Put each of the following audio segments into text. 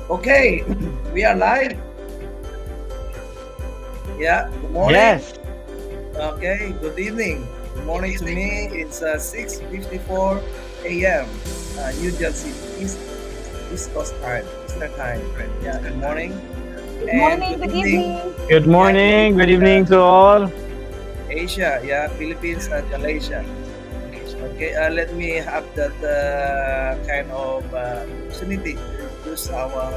Okay, we are live. Yeah, good morning. Yes. Okay, good evening. Good morning to me. It's 6:54 a.m. New Jersey, East Coast time, Eastern time. Yeah, good morning Good and morning, good good evening. evening. Good Yeah, good morning. Good evening, evening to all. Asia. Yeah, Philippines and Malaysia. Okay, let me have that kind of opportunity to introduce our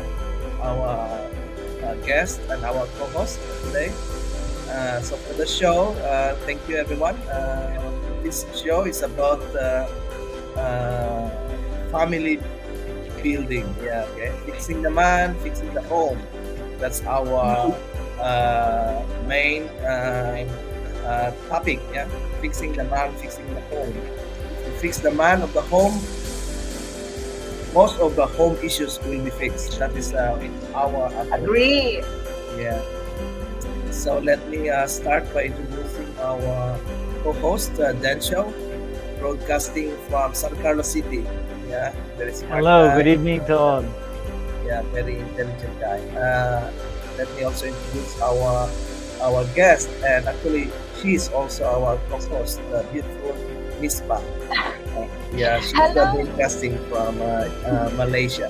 guest and our co-host today. So for the show, thank you everyone. This show is about uh, family building. Yeah, okay. Fixing the man, fixing the home. That's our main topic. Yeah, fixing the man, fixing the home. If you fix the man of the home, most of the home issues will be fixed. That is our approach. Agree. Yeah. So let me start by introducing our co-host, Densho, broadcasting from San Carlos City. Yeah, very smart Hello. guy. Good evening to all. Yeah, very intelligent guy. Let me also introduce our guest, and actually, she's also our co-host, the beautiful Misbah. Yeah, she's Hello. broadcasting from Malaysia.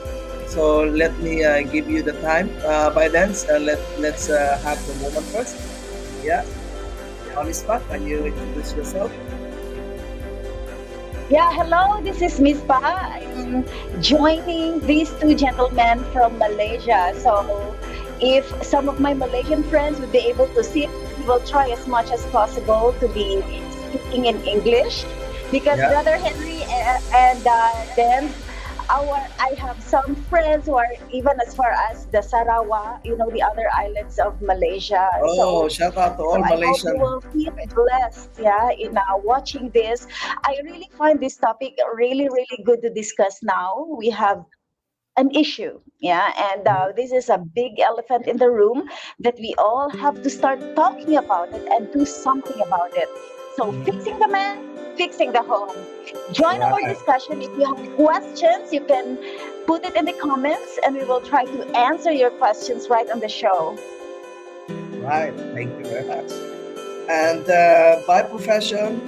So let me give you the time. By then, let's have the moment first. Yeah, on the spot. Can you introduce yourself? Yeah, hello. This is Miss Pa. I'm joining these two gentlemen from Malaysia. So, if some of my Malaysian friends would be able to see, we will try as much as possible to be speaking in English, because Yeah. Brother Henry and Dan, I have some friends who are even as far as the Sarawak, the other islands of Malaysia. Oh, So shout out to So all I hope you Malaysian. will feel blessed, yeah, in watching this. I really find this topic really, really good to discuss now. We have an issue, yeah, and this is a big elephant in the room that we all have to start talking about it and do something about it. So, fixing the man, fixing the home. Join our Right, discussion. If you have questions, you can put it in the comments and we will try to answer your questions right on the show. right. Thank you very much. And by profession,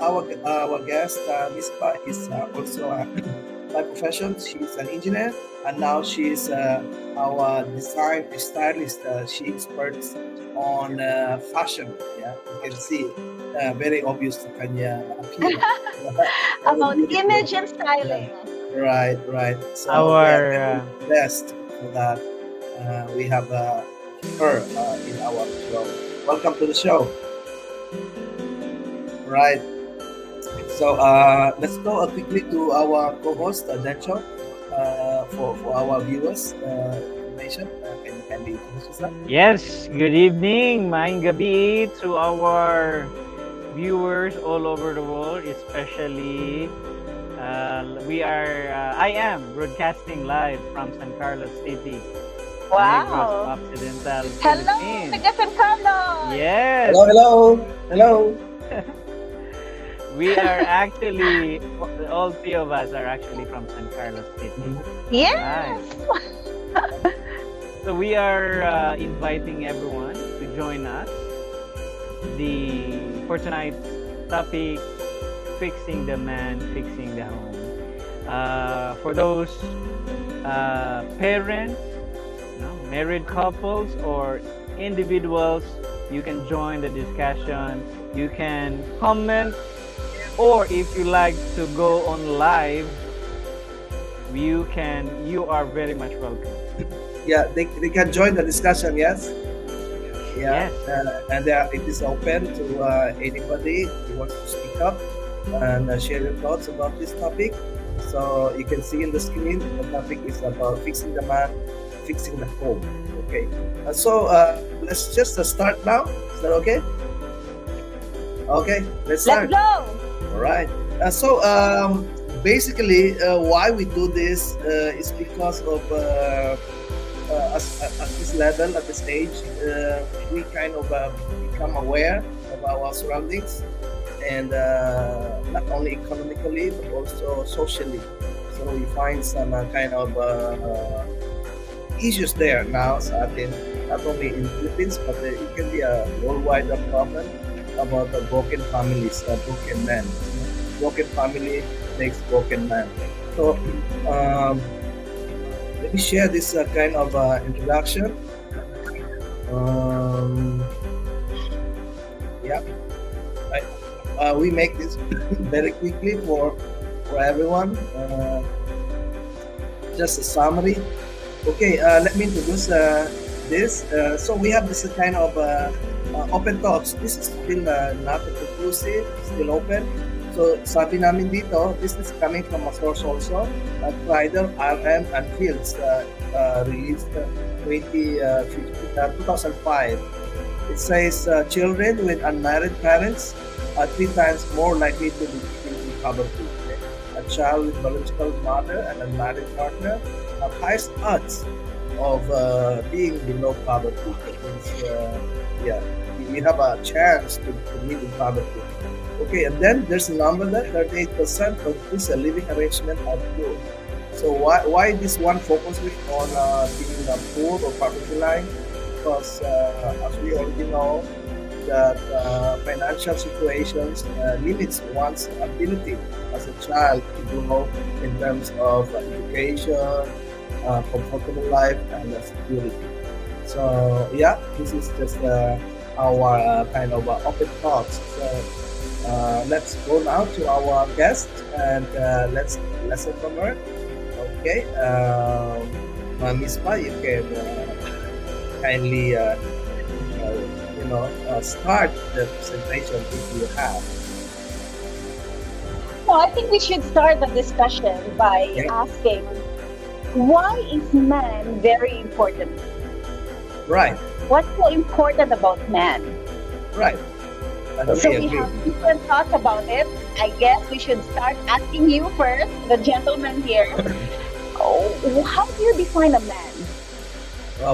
our guest, Miss Pa, is also by profession. She's an engineer, and now she's our design stylist. She experts on fashion. Yeah, you can see very obvious to kanya appeal. Very About beautiful. image and Yeah. styling. Right, right. So we are Our very blessed for that. We have her in our show. Welcome to the show. Right. So let's go quickly to our co-host, Dencho, for our viewers information. Can you kindly introduce yourself? yes. Good evening. Maing gabi to our viewers all over the world, especially I am broadcasting live from San Carlos City, Negros Wow. Occidental, Hello, Philippines. taga San Carlos. Yes. Hello, hello, hello. We are actually all three of us are actually from San Carlos City. Right. Yes. So we are inviting everyone to join us. For tonight's topic, fixing the man, fixing the home. For those parents, married couples, or individuals, you can join the discussion. You can comment, or if you like to go on live, you can. You are very much welcome. Yeah, they can join the discussion. Yes. Yeah, Yes. and it is open to anybody who wants to speak up and share your thoughts about this topic. So you can see in the screen, the topic is about fixing the man, fixing the home. Okay, so let's just start now. Is that okay? Okay, let's Let's start. go. All right. So basically, why we do this is because of at this level, at this stage, we kind of become aware of our surroundings, and not only economically but also socially. So we find some kind of issues there now sa atin, not only in Philippines, but it can be a worldwide problem about the broken families, broken men. Broken family makes broken man. So let me share this kind of introduction. Yeah, we make this very quickly for everyone. Just a summary. Okay, let me introduce this. So we have this kind of open thoughts. This is still not conclusive, still open. So sabi namin dito, this is coming from a source also, Crider, RM, and Fields, released 2005. It says children with unmarried parents are 3 times more likely to be into poverty. Okay? A child with biological mother and unmarried partner have highest odds of being below poverty. That means, yeah, you have a chance to live in poverty. Okay, and then there's a number that 38% of this living arrangement are poor. So why this one focus on being poor or poverty line? Because as we already know, that financial situations limits one's ability as a child to grow in terms of education, comfortable life, and security. So yeah, this is just our kind of open thoughts. So let's go now to our guest and let's listen from her. Okay, Miss Pa, you can kindly start the presentation if you have. So I think we should start the discussion by asking, why is man very important? Right. What's so important about man? Right. So we have different thoughts about it. I guess we should start asking you first, the gentleman here. How do you define a man?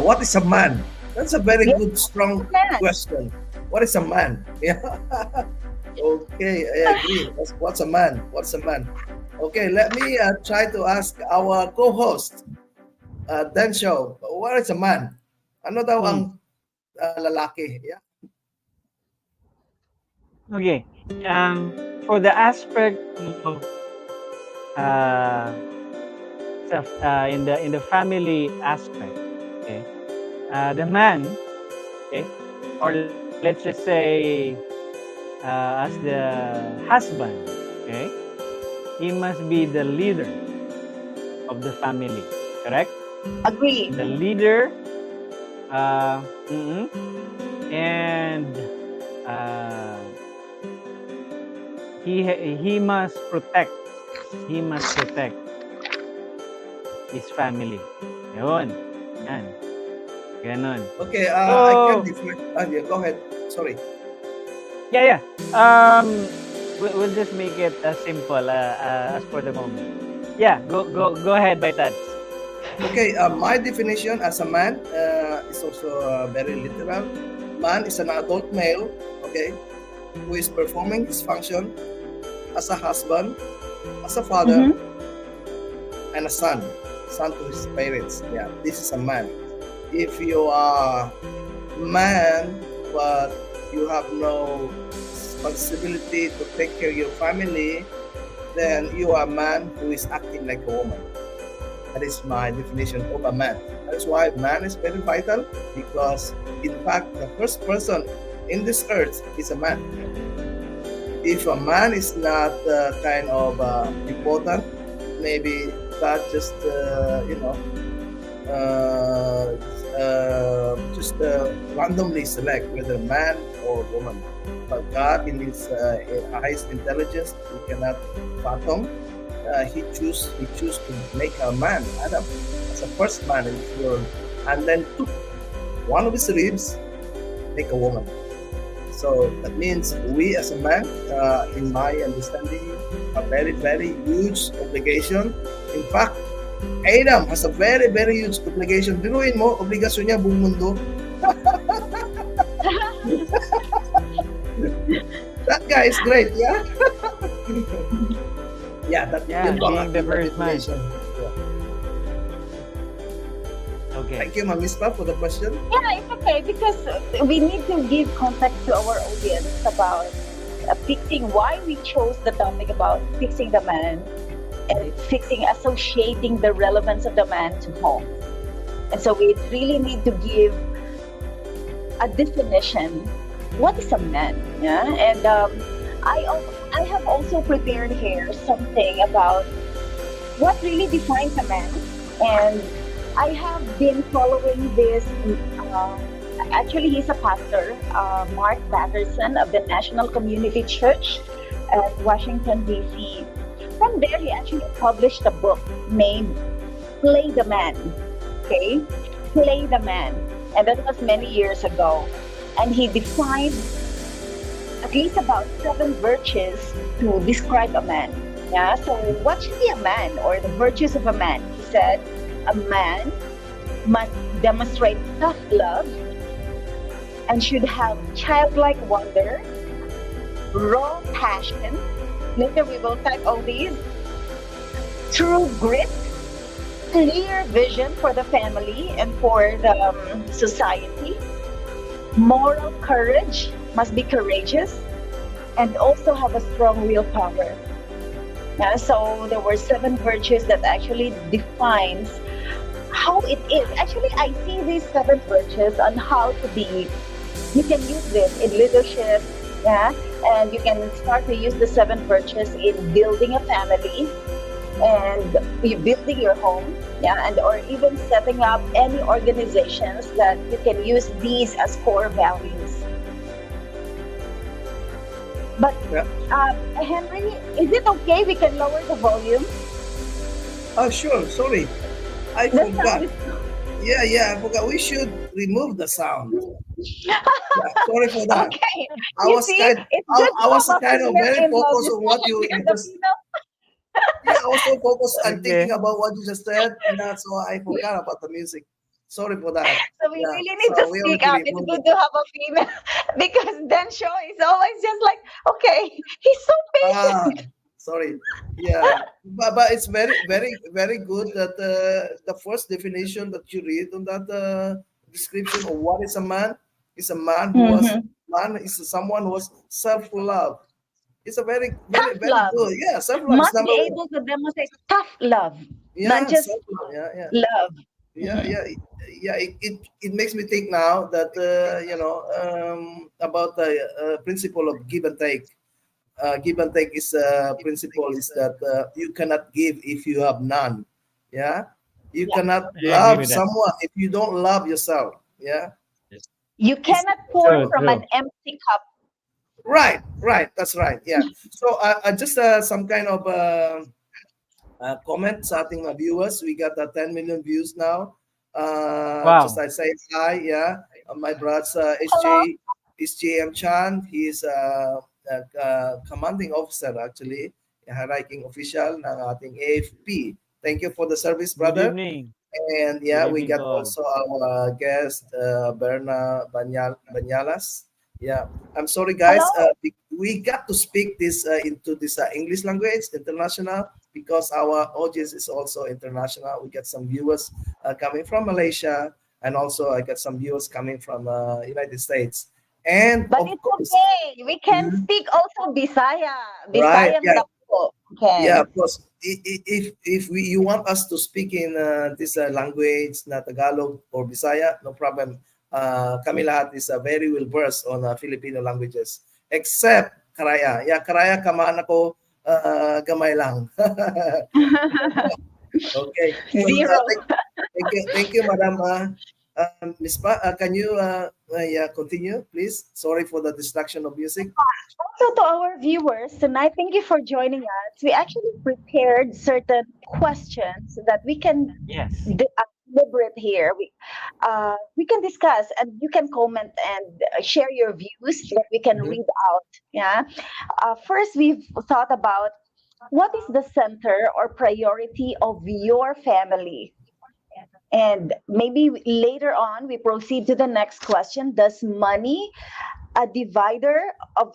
What is a man? That's a very good, strong question. What is a man? Yeah. Okay, I agree. What's a man? What's a man? Okay, let me try to ask our co-host, Densho. What is a man? Ano daw ang lalaki? Yeah. Okay. For the aspect of in the family aspect, okay, the man, okay, or let's just say as the husband, okay, he must be the leader of the family, correct? Agree. The leader, and he must protect. He must protect his family. Yun. Yan. Ganon. Okay, I can define. Yeah, go ahead. Sorry. Yeah. We'll just make it simple as for the moment. Yeah, go ahead, Baitan. Okay, my definition as a man is also very literal. Man is an adult male, okay, who is performing his function as a husband, as a father, and a son to his parents. Yeah, this is a man. If you are man, but you have no responsibility to take care of your family, then you are a man who is acting like a woman. That is my definition of a man. That's why man is very vital, because in fact the first person in this earth is a man. If a man is not kind of important, maybe God just randomly select whether man or woman. But God, in His highest intelligence, we cannot fathom. He choose to make a man, Adam, as the first man in this world, and then took one of his ribs, make a woman. So that means we as a man, in my understanding, a very, very huge obligation. In fact, Adam has a very, very huge obligation. Biruin mo, obligasyon niya buong mundo. That guy is great, yeah? Yeah, being the first man. Okay. Thank you, Ma'am Mispa, for the question. Yeah, it's okay because we need to give context to our audience about fixing why we chose the topic about fixing the man and fixing associating the relevance of the man to home. And so we really need to give a definition. What is a man? Yeah, and I have also prepared here something about what really defines a man, and I have been following this. Uh, Actually, he's a pastor, Mark Batterson of the National Community Church at Washington D.C. From there, he actually published a book named "Play the Man." Okay, "Play the Man," and that was many years ago. And he defined at least about 7 virtues to describe a man. Yeah, so what should be a man or the virtues of a man? He said a man must demonstrate tough love and should have childlike wonder, raw passion. Later we will type all these. True grit, clear vision for the family and for the society. Moral courage, must be courageous, and also have a strong willpower. Yeah, so there were 7 virtues that actually defines how it is. Actually, I see these 7 virtues on how to be. You can use this in leadership, yeah, and you can start to use the 7 virtues in building a family and building your home, yeah, and or even setting up any organizations that you can use these as core values. But Yeah. Henry, is it okay we can lower the volume? Oh, sure. Sorry. I The forgot. sound is Yeah, I forgot. We should remove the sound. Yeah, sorry for that. okay. I You was see, kind, it's I, good I to was have a kind of female very in the focused on what discussion you because the just. female. Yeah, I was so focused and thinking Okay. about what you just said, and that's why I forgot about the music. Sorry for that. So we Yeah, really need to so we speak already up. It's removed good it. to have a female because then show is always just like, okay, he's so Ah, patient. sorry. Yeah, but it's very good that the first definition that you read on that description of what is a man is a man who was Mm-hmm. man is someone who was self-love. It's a Tough very love good. Yeah, self-love is must number be one. able to demonstrate tough love, not Yeah, just self-love. Yeah. love. Yeah, Mhm. yeah, yeah. It makes me think now that about the principle of give and take. Give and take is principle is that you cannot give if you have none. Yeah, you Yeah. cannot I agree love with that. someone if you don't love yourself. Yeah, You it's cannot pour True, from true. an empty cup. right. That's right. Yeah. So just some kind of comment, starting my viewers. We got 10 million views now. Just Wow. I say hi, yeah. My brother Hello. SJM Chan. He's commanding officer actually, high ranking official ng ating AFP. Thank you for the service, Good brother. evening. And Good yeah, we evening to got all. also our guest, Berna Banyalas. Yeah, I'm sorry, guys. Hello. We got to speak this into this English language, international, because our audience is also international. We get some viewers coming from Malaysia, and also I got some viewers coming from United States. And But of it's course, okay. We can mhm, speak also Bisaya. right? Bisayang Yeah, Dakpo. yeah, Okay. of course. If you want us to speak in this language, na Tagalog or Bisaya, no problem. Kami lahat is very well versed on Filipino languages, except Karaya. Yeah, Karaya kamaan ako gamay lang. Okay. So Zero. thank you, Madam Miss Pa. Can you yeah continue, please? Sorry for the distraction of music. Also, to our viewers tonight, thank you for joining us. We actually prepared certain questions that we can Yes. deliberate here. We can discuss, and you can comment and share your views that we can Mhm. read out. Yeah. First, we've thought about what is the center or priority of your family. And maybe later on, we proceed to the next question. Does money a divider of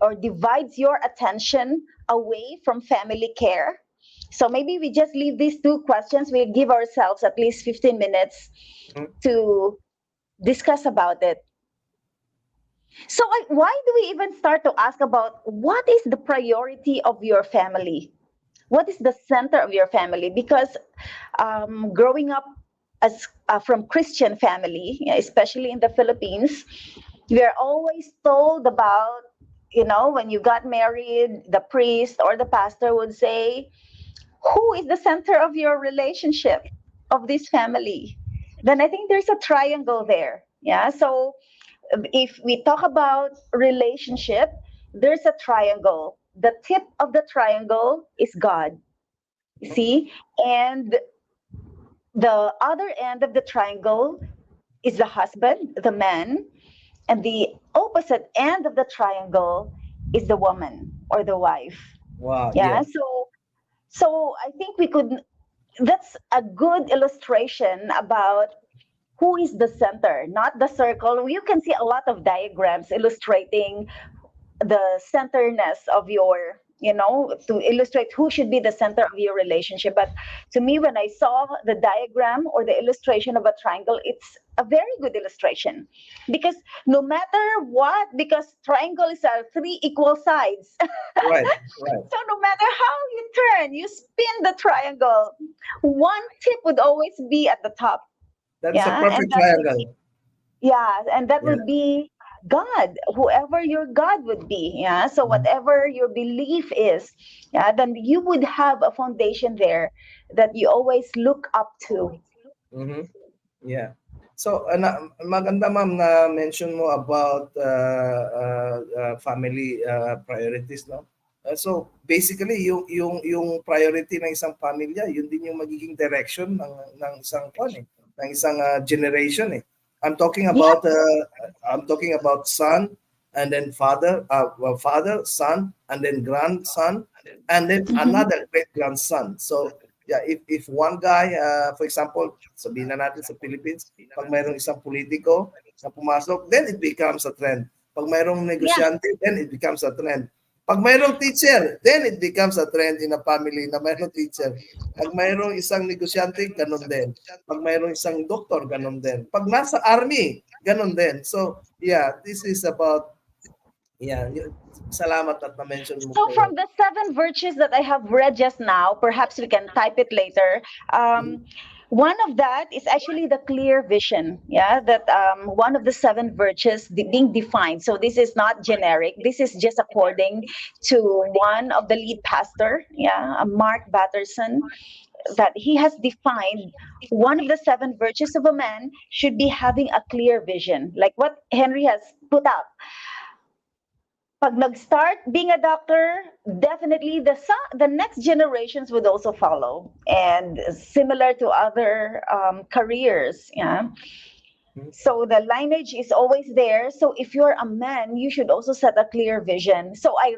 or divides your attention away from family care? So maybe we just leave these two questions. We give ourselves at least 15 minutes Mhm. to discuss about it. So, why do we even start to ask about what is the priority of your family? What is the center of your family? Because growing up as from Christian family, especially in the Philippines, we are always told about, when you got married, the priest or the pastor would say, who is the center of your relationship of this family? Then I think there's a triangle there. Yeah. So if we talk about relationship, there's a triangle. The tip of the triangle is God. You see? And the other end of the triangle is the husband, the man, and the opposite end of the triangle is the woman or the wife. Wow, Yeah. yeah. So I think we could that's a good illustration about who is the center, not the circle. You can see a lot of diagrams illustrating the centerness of your, to illustrate who should be the center of your relationship. But to me, when I saw the diagram or the illustration of a triangle, it's a very good illustration, because no matter what, because triangle is three equal sides. Right, right. So no matter how you turn, you spin the triangle, one tip would always be at the top. That is a Yeah, and perfect that would be triangle. yeah, and that Yeah. would be God, whoever your God would be. Yeah. So Mhm. whatever your belief is, yeah, then you would have a foundation there that you always look up to. Mhm. Yeah. So, maganda ma'am na mention mo about family priorities, no? So basically yung priority ng isang pamilya, yun din yung magiging direction ng isang ng isang generation eh. I'm talking Yeah. about son and then father, son and then grandson and then Mhm. another great grandson. So yeah, if one guy, for example, sabihin na natin sa Philippines, pag mayroong isang politiko na pumasok, then it becomes a trend. Pag mayroong Yeah. negosyante, then it becomes a trend. Pag mayroong teacher, then it becomes a trend in a family na mayroong teacher. Pag mayroong isang negosyante, ganun din. Pag mayroong isang doktor, ganun din. Pag nasa army, ganun din. So, yeah, this is about, yeah, salamat at na-mention mo So po. from the seven virtues that I have read just now, perhaps we can type it later. One of that is actually the clear vision. Yeah, that one of the seven virtues being defined. So this is not generic. This is just according to one of the lead pastor. Yeah, Mark Batterson, that he has defined one of the seven virtues of a man should be having a clear vision, like what Henry has put out. Pag nag-start being a doctor, definitely the next generations would also follow, and similar to other careers. Yeah. So the lineage is always there. So if you're a man, you should also set a clear vision. So I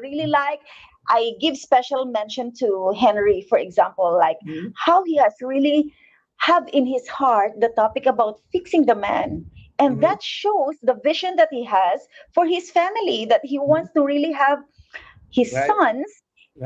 give special mention to Henry, for example, like Mhm. how he has really have in his heart the topic about fixing the man. And Mhm. that shows the vision that he has for his family, that he Mhm. wants to really have his Right, sons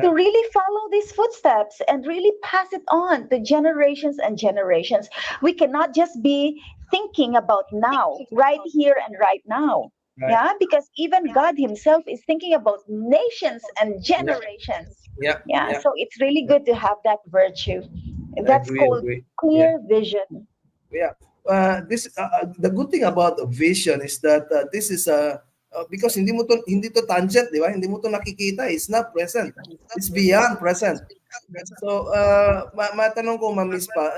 to right. really follow these footsteps and really pass it on to generations and generations. We cannot just be thinking about now, right here and right now. Right. Yeah, because even God Himself is thinking about nations and Yeah, generations. yeah, Yeah, yeah. so it's really good to have that virtue. That's Agree, called agree. Yeah, clear vision. yeah. This the good thing about the vision is that this is because hindi to tangent, di ba? Hindi mo to nakikita. It's not present. It's beyond present. So, matanong ko, Ma'am Miss Pa,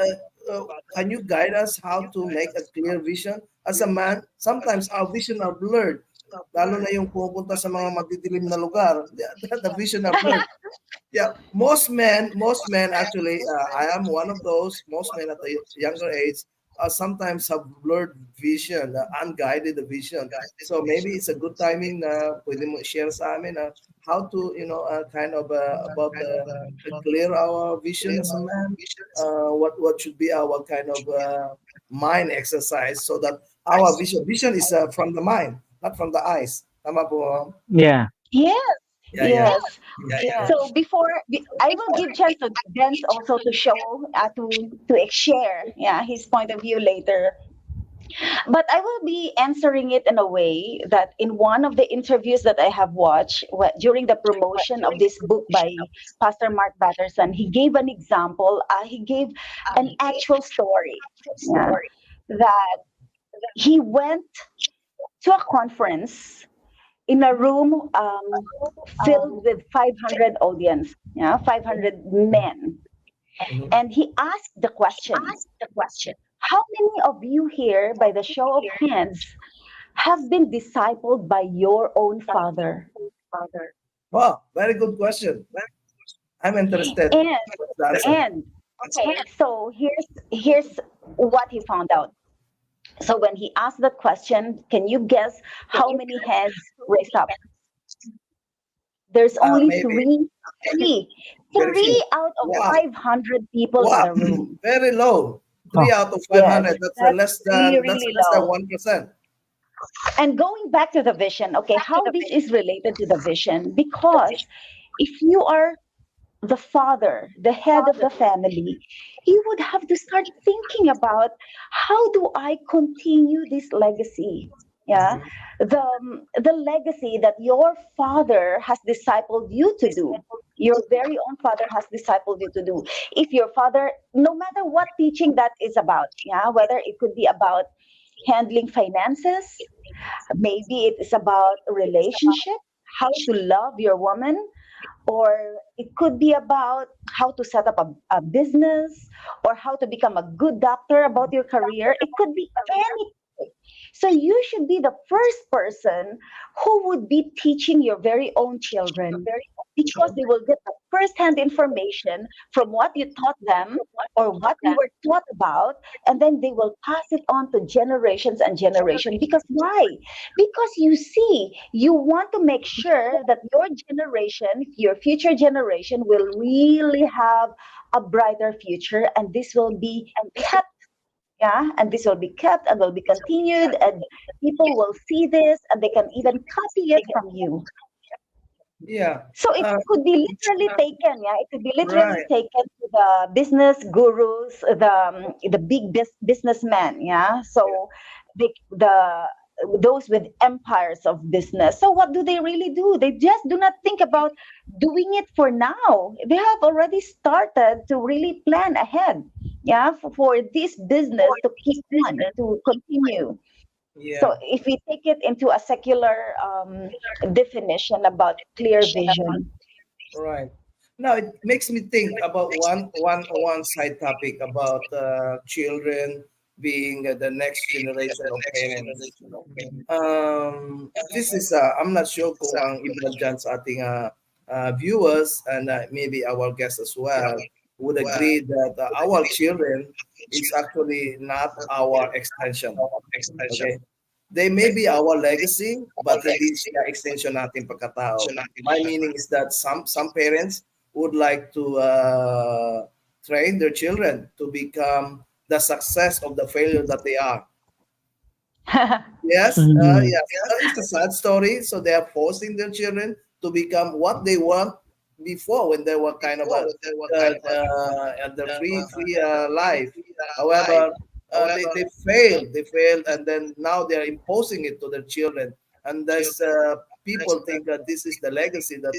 can you guide us how to make a clear vision? As a man, sometimes our vision are blurred. Lalo na yung pupunta sa mga madidilim na lugar, the vision are blurred. Yeah, most men actually, I am one of those. Most men at a younger age sometimes have blurred vision, unguided vision. So maybe it's a good timing na pwede mo share sa amin how to, kind of about clear our vision as a man. What should be our kind of mind exercise so that our vision is from the mind, not from the eyes. Tama po, ma'am? Yeah. Yes, Yeah, yeah. yes. Yeah. So I will give chance to Vince also to show to share his point of view later. But I will be answering it in a way that in one of the interviews that I have watched during the promotion of this book by Pastor Mark Batterson, he gave an example. He gave an actual story, that he went to a conference in a room filled with 500 audience, 500 men. Mhm. And he asked the question, how many of you here, by the show of hands, have been discipled by your own father? Wow, very good question. I'm interested. And What's the answer? and okay, so here's what he found out. So when he asked that question, can you guess how many hands raised up? There's only Maybe three very few. out of Wow. 500 people in Wow, the room. very low. Oh. 3 out of Yes, 500. That's that's less really, than really low. 1%. And going back to the vision, okay, how this is related to the vision? Because if you are the father, the head of the family, you would have to start thinking about, how do I continue this legacy? Yeah, the legacy that your father has discipled you to do. Your very own father has discipled you to do. If your father, no matter what teaching that is about, whether it could be about handling finances, maybe it is about a relationship, how to love your woman, or it could be about how to set up a business, or how to become a good doctor about your career. It could be anything. So you should be the first person who would be teaching your very own children, because they will get the first-hand information from what you taught them or what you were taught about, and then they will pass it on to generations and generations. Because why? Because you see, you want to make sure that your generation, your future generation, will really have a brighter future, and this will be kept. And this will be kept and will be continued, and people will see this and they can even copy it from you. Yeah. So it could be literally taken, it could be literally Right. taken to the business gurus, the big businessmen, So the those with empires of business. So what do they really do? They just do not think about doing it for now. They have already started to really plan ahead, for this business to keep on, to continue. Yeah. So if we take it into a secular definition about clear vision. Right. Now it makes me think about one side topic about children being the next generation of parents. This is I'm not sure kung ang iba dyan sa ating viewers and maybe our guests as well would agree that our children is actually not our extension. Okay? They may be our legacy, but hindi siya extension natin pagkatao. My meaning is that some parents would like to train their children to become the success of the failure that they are. Yes, yes. It's a sad story. So they are forcing their children to become what they want before, when they were kind of the free life. However, they failed. They failed, and then now they are imposing it to their children. And thus, people think that this is the legacy that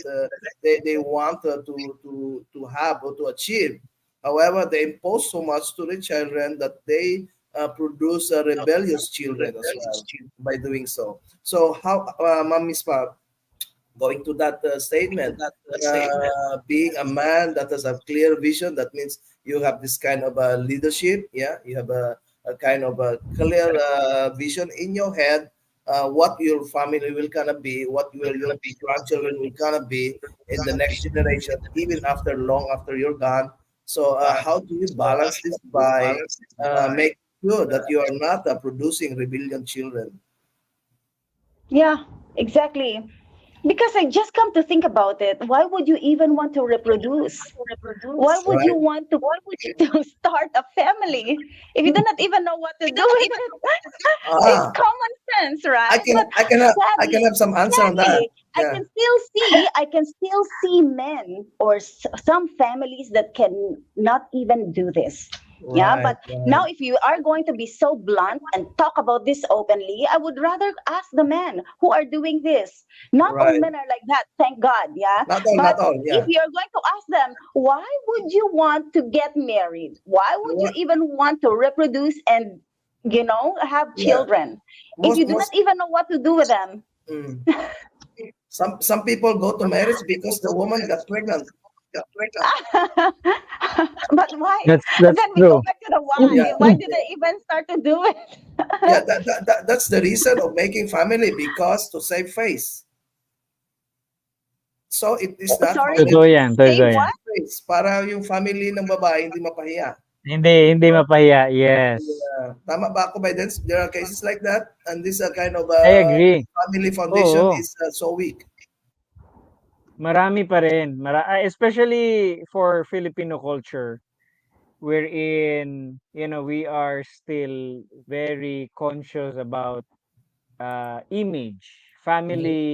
they want to have or to achieve. However, they impose so much to the children that they produce rebellious children as well by doing so. So how, Ma'am Mispa, going to that statement, being a man that has a clear vision, that means you have this kind of leadership. Yeah, you have a kind of a clear vision in your head. What your family will gonna be, what will your grandchildren will gonna be in the next generation, even after long after you're gone. So how do you balance this by making sure that you are not producing rebellion children? Yeah, exactly. Because I just come to think about it, why would you even want to reproduce? Why would you Right. want to, to start a family if you do not even know what to do with it? It's Ah, common sense, I right? can But I can have I can sadly, have some answer on that. sadly, Yeah. I can still see men or some families that can not even do this. Yeah, Right. but now Right. if you are going to be so blunt and talk about this openly, I would rather ask the men who are doing this. Not all Right. men are like that, thank God, yeah. Not all. But Not all. if Yeah. you're going to ask them, why would you want to get married? Why You would you want- even want to reproduce and have Yeah. children if Most you do not most. even know what to do with them? Mm. Some people go to marriage because the woman got pregnant. But why? That's Then we go true. back to the Yeah. why. Why did they even start to do it? Yeah. That's the reason of making family because to save face. So it is not Sorry, only Totoo to yan, say totoo yan. what? save face para yung family ng babae hindi mapahiya. Hindi mapahiya, yes. Yeah. Tama ba ako by then? There are cases like that, and this kind of I agree. family foundation Oo, is so weak. marami pa rin. Especially for Filipino culture, wherein, we are still very conscious about image, Mhm. family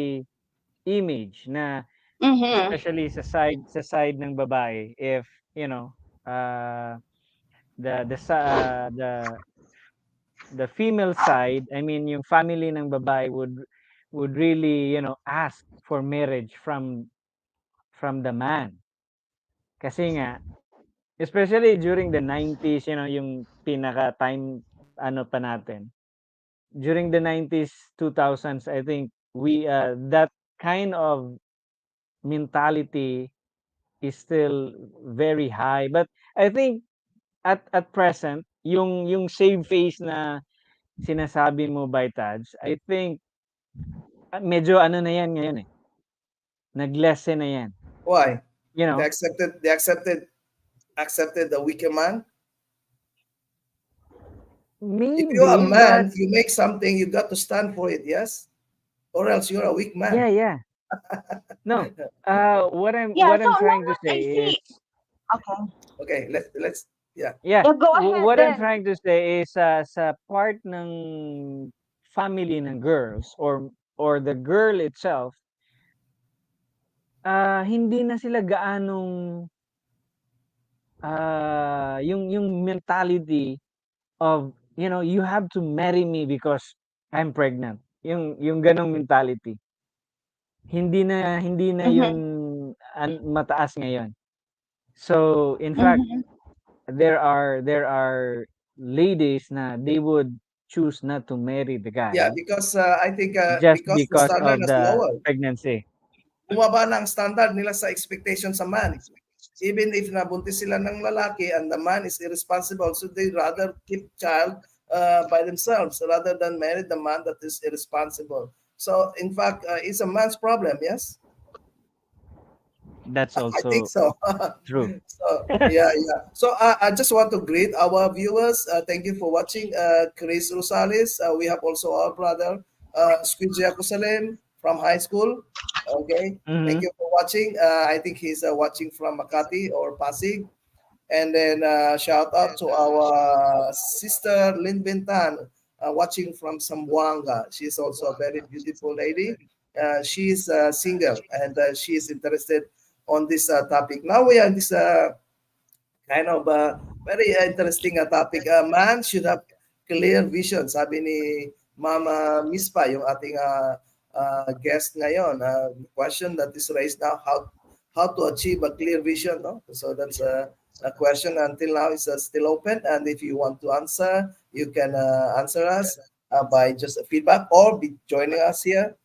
image na Mm-hmm. especially sa side ng babae if, uh, the female side, I mean yung family ng babae would really, ask for marriage from the man. Kasi nga, especially during the 90s, yung pinaka time ano pa natin. During the 90s, 2000s, I think that kind of mentality is still very high. But I think at present, yung save face na sinasabi mo by Tads, I think medyo ano na yan ngayon eh. Nag-lessen na yan. Why? You They know, accepted. They accepted the weaker man. If you're a maybe, but man, you make something, you got to stand for it. Yes, or else you're a weak man. yeah. No. What I'm Yeah, what so I'm now trying to what I say is, see. Okay. Okay. Let's. Yeah. yeah, Yeah, go ahead what I'm then. trying to say is sa part ng family ng girls or the girl itself, hindi na sila gaanong yung mentality of, you have to marry me because I'm pregnant. Yung ganong mentality. Hindi na yun Mm-hmm. mataas ngayon. So, in fact, Mm-hmm. there are ladies na they would choose not to marry the Yeah. guy Because I think just because the because standard of has the lowered. pregnancy. Bumaba na ang standard nila sa expectation sa man. Even if nabuntis sila ng lalaki and the man is irresponsible, so they rather keep child by themselves rather than marry the man that is irresponsible. So in fact, it's a man's problem. Yes, That's I think also so. true. So yeah. So I just want to greet our viewers. Thank you for watching. Chris Rosales. We have also our brother Squidja Kusalem from high school. Okay. Thank Mhm. you for watching. I think he's watching from Makati or Pasig. And then shout out to our sister Lynn Bintan, watching from Zamboanga. She's also a very beautiful lady. She's single and she is interested on this topic. Now we are in this kind of very interesting topic. Man should have clear vision. Sabi ni Mama Mispa, yung ating guest ngayon. Question that is raised now, how to achieve a clear vision. No? So that's a question until now is still open. And if you want to answer, you can answer us by just a feedback or be joining us here.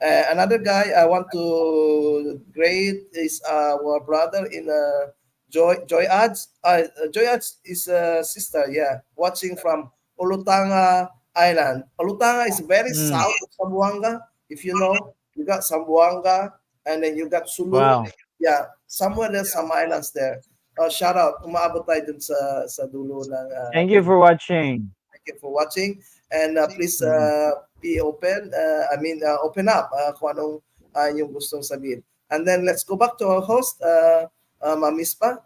Another guy I want to grade is our brother in Joy Ads. Joy Ads is a sister, yeah, watching from Olutanga Island. Olutanga is very Mm. south of Zamboanga. If you know, you got Zamboanga and then you got Sulu. Wow. Yeah, somewhere there's some islands there. Shout out, umaabot tayo dun sa dulo ng Thank you for watching. thank you for watching. And please Mm. be open. Open up kung anong yung gustong sabihin. And then let's go back to our host, Ma'am Mispa.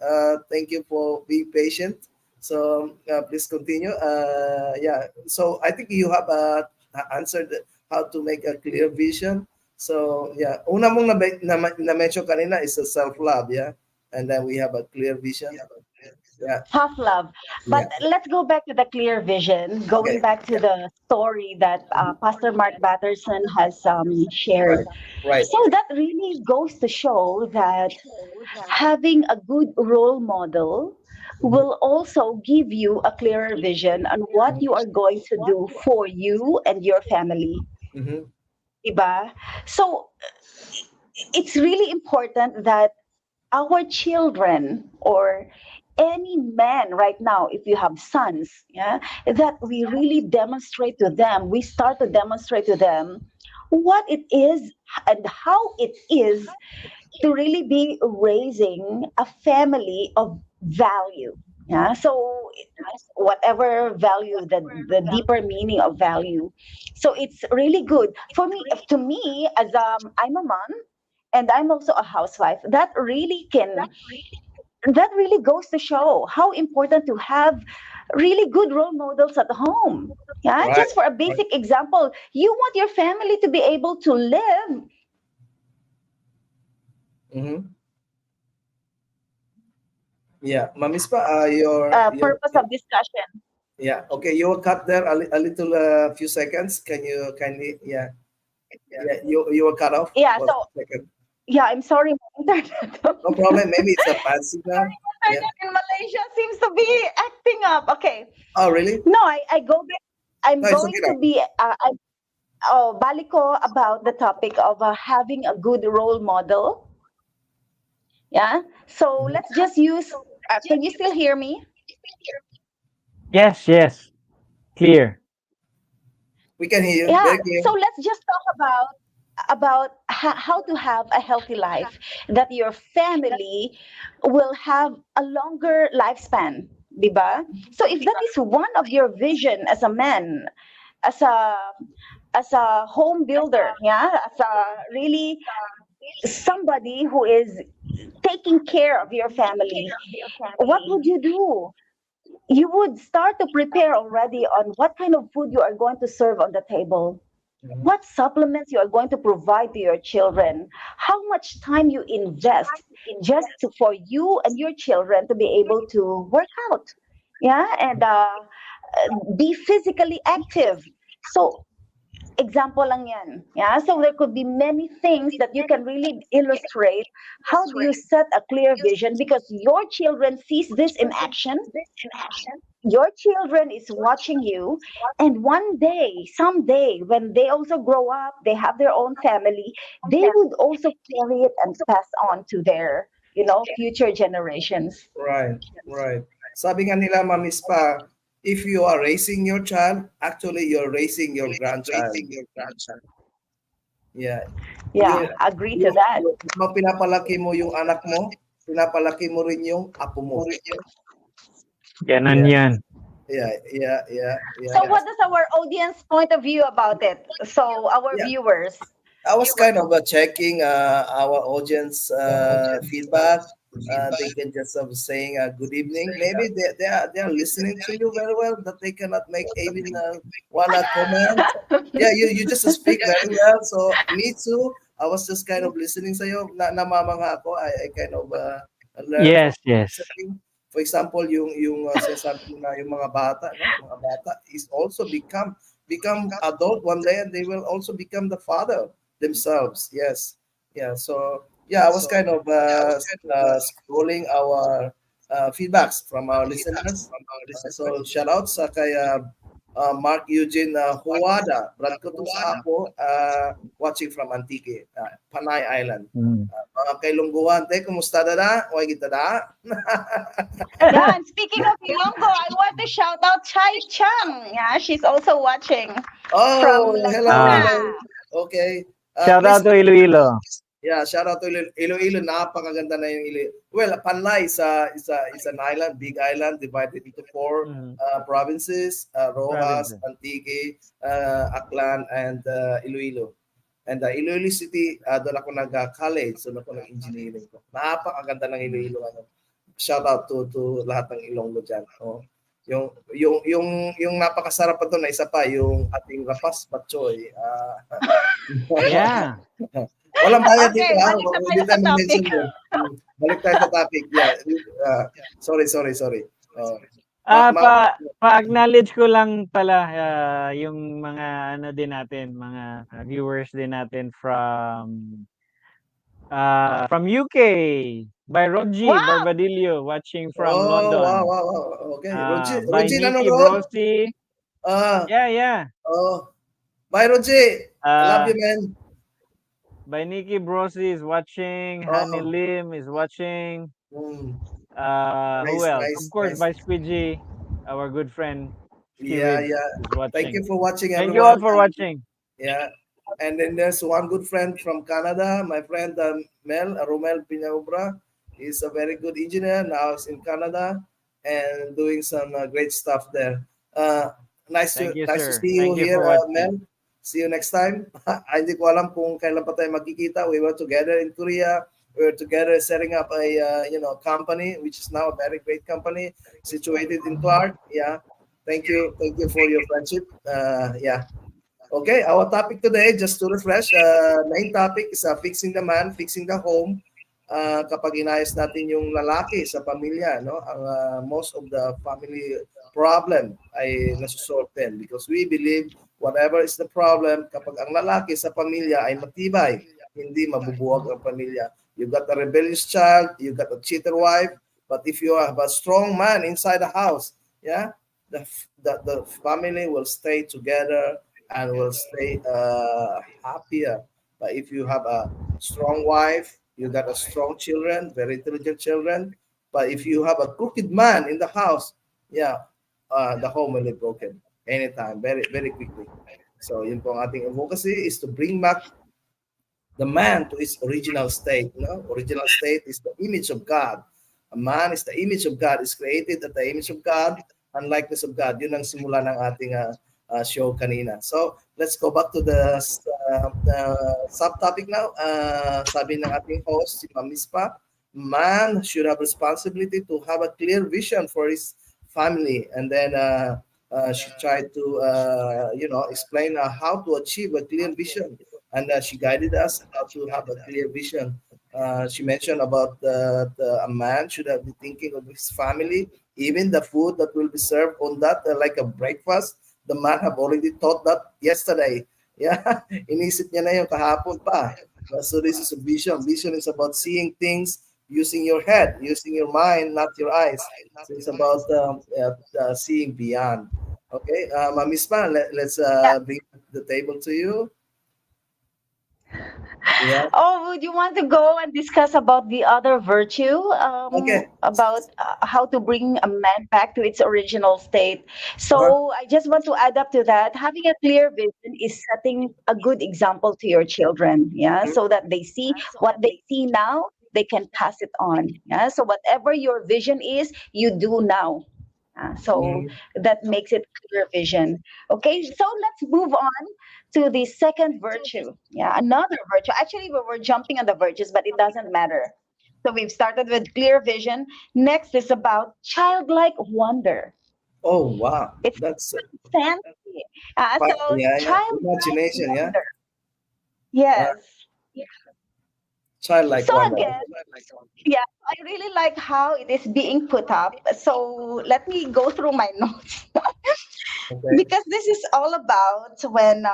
Thank you for being patient. So please continue. Yeah. So I think you have answered how to make a clear vision. So yeah, una mong na-mention kanina is a self-love, yeah? And then we have a clear vision. Yeah, Tough love. But yeah. let's go back to the clear vision, going Okay. back to the story that Pastor Mark Batterson has shared. Right. So that really goes to show that having a good role model will also give you a clearer vision on what you are going to do for you and your family. Mm-hmm. Diba? So it's really important that our children or any man right now, if you have sons, yeah, that we really demonstrate to them, we start to demonstrate to them what it is and how it is to really be raising a family of value. Yeah, so whatever value, the deeper meaning of value. So it's really good for me. To me, as I'm a mom and I'm also a housewife, that really goes to show how important to have really good role models at home. Yeah, Right. just for a basic example, you want your family to be able to live. Mm-hmm. Yeah, Ma'am Mispa, your Purpose of discussion. yeah. Okay, you were cut there a little few seconds. Can you kindly you were cut off Yeah, for so a second. yeah, I'm sorry, my internet. No problem. Maybe it's a bad signal. Yeah. Internet in Malaysia seems to be acting up. Okay. Oh, really? No, I go back. I'm No, it's going okay to now. be balik ko about the topic of having a good role model. Yeah. So Mhm. let's just use. Can you still hear me? Yes, yes. Clear. We can hear you Yeah. very clear. So let's just talk about how to have a healthy life, that your family will have a longer lifespan, diba? So if that is one of your vision as a man, as a home builder, yeah, as a really somebody who is taking care of your family, what would you do? You would start to prepare already on what kind of food you are going to serve on the table, Mhm. what supplements you are going to provide to your children, how much time you invest just for you and your children to be able to work out, yeah, and be physically active. So example lang yan. Yeah, so there could be many things that you can really illustrate. How do you set a clear vision? Because your children sees this in action. Your children is watching you, and one day, someday, when they also grow up, they have their own family, they would also carry it and pass on to their, future generations. Right, right. Sabi nga nila, Ma'am Mispa, if you are raising your child, actually you're raising your grandchild. Yeah. Yeah, agree to that. Habang pinapalaki mo yung anak mo, pinapalaki mo rin yung apo mo. Ganon Yeah. yan. Yeah. So what does our audience point of view about it? So our Yeah. viewers. I was kind of checking our audience feedback. They can just saying good evening. Maybe they are listening to you very well, but they cannot make even one comment. Yeah, you just speak very well. So me too. I was just kind of listening sa iyo. Namamangha ako. I kind of learn from Yes, yes. listening. For example, yung sinasabi mo na yung mga bata, no? Mga bata is also become adult one day, and they will also become the father themselves. Yes. Yeah. So yeah, I was kind of scrolling our feedbacks from our listeners. So shout out sa kay Mark Eugene Huada, brad ko to sa ako, watching from Antique, Panay Island. Mm. Mga kay Lungguhan, te, kumusta dada? Huwag kita da? Yeah, and speaking of Ilonggo, I want to shout out Chai Chang. Yeah, she's also watching from Oh, hello. Laguna. Hello. Okay. Shout out to Iloilo. Yeah, shout out to Iloilo. Napakaganda na yung Iloilo. Well, Panay is an island, big island divided into four Mhm. provinces: Rojas, Provinces. Antique, Aklan, and Iloilo. And Iloilo City, doon ako nag-college, doon ako nag-engineering ko. Napakaganda ng Iloilo. Ano. Shout out to lahat ng Ilonggo dyan. Oh. Yung napakasarap pa doon na isa pa, yung ating Rapas Patchoy. Yeah. Walang bayad Okay, dito. balik na Hindi tayo sa tayo topic. mention doon. Balik tayo sa topic. Yeah. Sorry. Pa-acknowledge ko lang pala yung mga ano din natin, mga viewers din natin from UK by Rogie Wow! Barbadillo watching from Wow. London. Okay. By Rogie Nikki nanonood? Brosi. Ah, Yeah. oh. Bye, Rogie. I love you, man. By Nikki Brosi is watching. Honey Lim is watching. Mm. Who else? Nice, Of course, nice. by Squidgy, our good friend. Yeah. Is watching. Thank you for watching, Thank everyone. you all for watching. Yeah. And then there's one good friend from Canada, my friend Romel Pinaubra. He's a very good engineer. Now he's in Canada and doing some great stuff there. Nice Thank you, to sir. see you Thank you here, for watching. Mel. See you next time. Hindi ko alam kung kailan pa tayo magkikita. We were together in Korea. We were together setting up a company, which is now a very great company situated in Clark. Yeah. Thank you for your friendship. Yeah. Okay, our topic today, just to refresh, main topic is fixing the man, fixing the home. Kapag inayos natin yung lalaki sa pamilya, no? Ang most of the family problem ay nasusolve din because we believe whatever is the problem, kapag ang lalaki sa pamilya ay matibay, hindi mabubuwag ang pamilya. You got a rebellious child, you got a cheater wife, but if you have a strong man inside the house, yeah, the family will stay together and will stay happier. But if you have a strong wife, you got a strong children, very intelligent children. But if you have a crooked man in the house, yeah, the home will be broken anytime, very, very quickly. So yun po ang ating advocacy is to bring back the man to his original state. No? Original state is the image of God. A man is the image of God, is created at the image of God and likeness of God. Yun ang simula ng ating show kanina. So, let's go back to the subtopic now. Sabi ng ating host, si Mamispa, man should have responsibility to have a clear vision for his family. And then she tried to, explain how to achieve a clear vision. And she guided us how to have a clear vision. She mentioned about a man should have been thinking of his family, even the food that will be served on that, like a breakfast. The man have already thought that yesterday. Yeah, inisip niya na yung kahapon pa. So this is a vision. Vision is about seeing things using your head, using your mind, not your eyes. So it's about seeing beyond. Okay, Mamispa, let's bring the table to you. Yeah. Oh, would you want to go and discuss about the other virtue? Okay. About how to bring a man back to its original state. So I just want to add up to that. Having a clear vision is setting a good example to your children. Yeah. So that they see what they see now, they can pass it on. Yeah. So whatever your vision is, you do now. So that makes it clear vision. Okay, so let's move on to the second virtue. Yeah, another virtue. Actually, we were jumping on the virtues, but it doesn't matter. So we've started with clear vision. Next is about childlike wonder. Oh wow, That's fancy. So childlike imagination, wonder. Yes. Childlike so wonder. Again, yeah, I really like how it is being put up. So let me go through my notes because this is all about when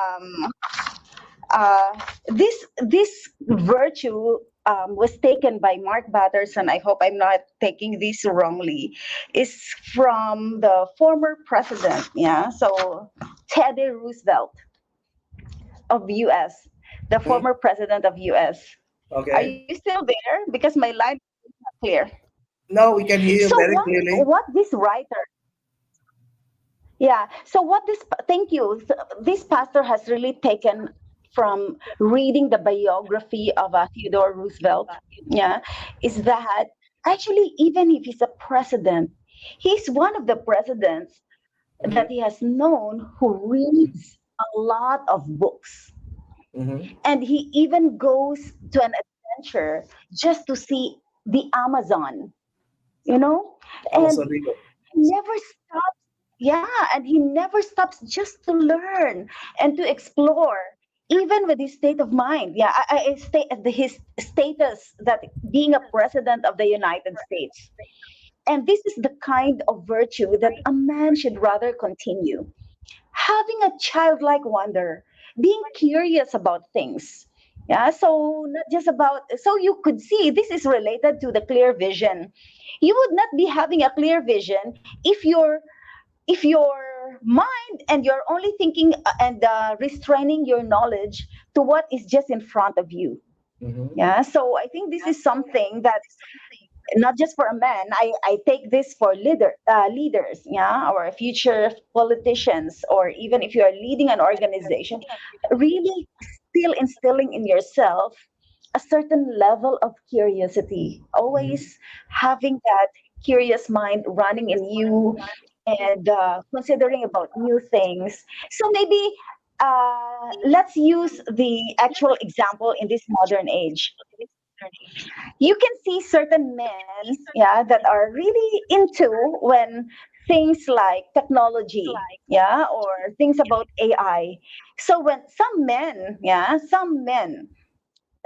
this virtue was taken by Mark Batterson. I hope I'm not taking this wrongly. Is from the former president. Yeah, so Teddy Roosevelt of U.S., the former president of U.S. Okay. Are you still there? Because my line is not clear. No, we can hear you very clearly. What this writer? Yeah. So thank you. This pastor has really taken from reading the biography of Theodore Roosevelt. Yeah, is that actually even if he's a president, he's one of the presidents that he has known who reads a lot of books. Mm-hmm. And he even goes to an adventure just to see the Amazon, you know? And Also, Rico. he never stops. Yeah, and he never stops just to learn and to explore, even with his state of mind. Yeah, his status that being a president of the United States. And this is the kind of virtue that a man should rather continue. Having a childlike wonder, being curious about things. Yeah, so not just about, so you could see this is related to the clear vision. You would not be having a clear vision if your mind and you're only thinking and restraining your knowledge to what is just in front of you. Mm-hmm. Yeah, so I think this is something that not just for a man. I take this for leaders, yeah, or future politicians, or even if you are leading an organization, really still instilling in yourself a certain level of curiosity, Mm-hmm. always having that curious mind running in you, and considering about new things. So maybe let's use the actual example in this modern age. You can see certain men, yeah, that are really into when things like technology, yeah, or things about AI. So when some men,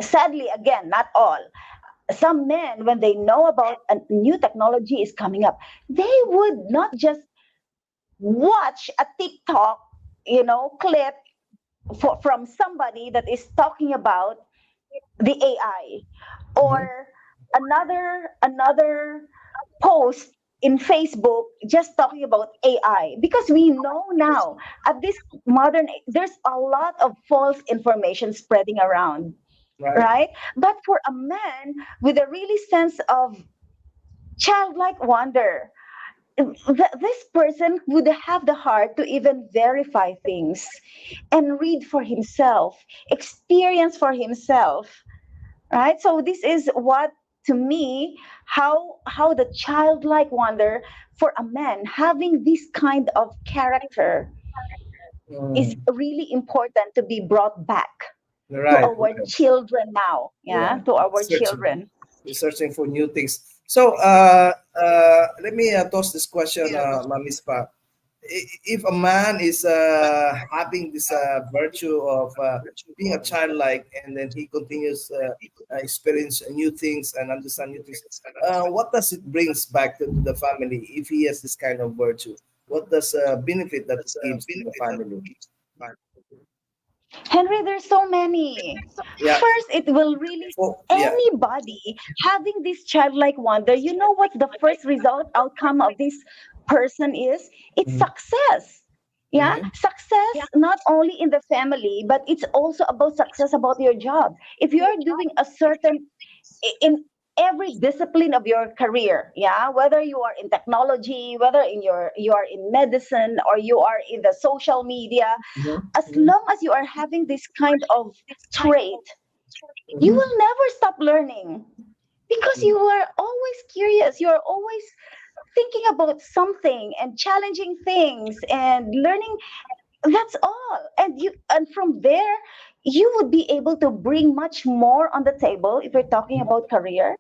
sadly, again, not all, some men, when they know about a new technology is coming up, they would not just watch a TikTok, clip from somebody that is talking about the AI, Mm-hmm. or another post in Facebook just talking about AI, because we know now at this there's a lot of false information spreading around, Right. right? But for a man with a really sense of childlike wonder, this person would have the heart to even verify things and read for himself, experience for himself, right? So this is what, to me, how the childlike wonder for a man having this kind of character is Mm. really important to be brought back to Right. our children now. Yeah, Yeah. to our Searching. children. You're searching for new things. So, let me toss this question, Miss Pa. If a man is having this virtue of being a childlike, and then he continues experience new things and understand new things, what does it brings back to the family if he has this kind of virtue? What does benefit that it gives to the family? Henry, there's so many. Yeah. First, it will really, Yeah. anybody having this childlike wonder, you know what the first result outcome of this person is? It's Mm-hmm. success. Yeah, Mm-hmm. success not only in the family, but it's also about success about your job. If you're doing a certain in every discipline of your career, yeah, whether you are in technology, whether you are in medicine, or you are in the social media, as Mm-hmm. long as you are having this kind of trait, you Mm-hmm. will never stop learning, because you are always curious, you're always thinking about something and challenging things and learning. That's all. And from there, you would be able to bring much more on the table if you're talking about career.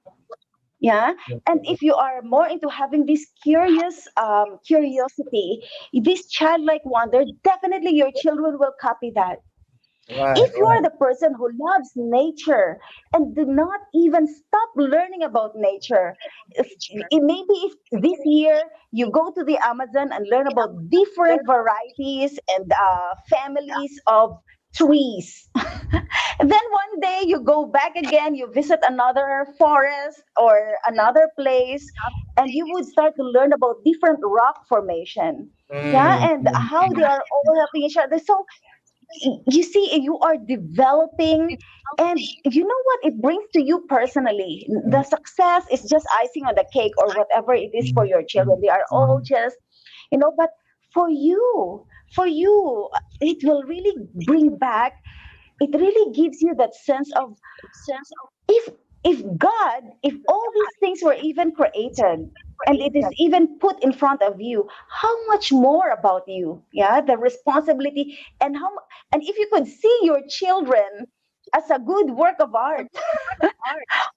Yeah. And if you are more into having this curiosity, this childlike wonder, definitely your children will copy that. Right. If you are the person who loves nature and do not even stop learning about nature, maybe if this year you go to the Amazon and learn about different varieties and families of trees, then one day you go back again, you visit another forest or another place, and you would start to learn about different rock formation. Yeah, and how they are all helping each other. So you see, you are developing, and you know what it brings to you personally. The success is just icing on the cake, or whatever it is for your children. They are all just, but for you, it will really bring back, it really gives you that sense of, if if God, if all these things were even created, and it is even put in front of you, how much more about you? Yeah, the responsibility, and and if you could see your children as a good work of art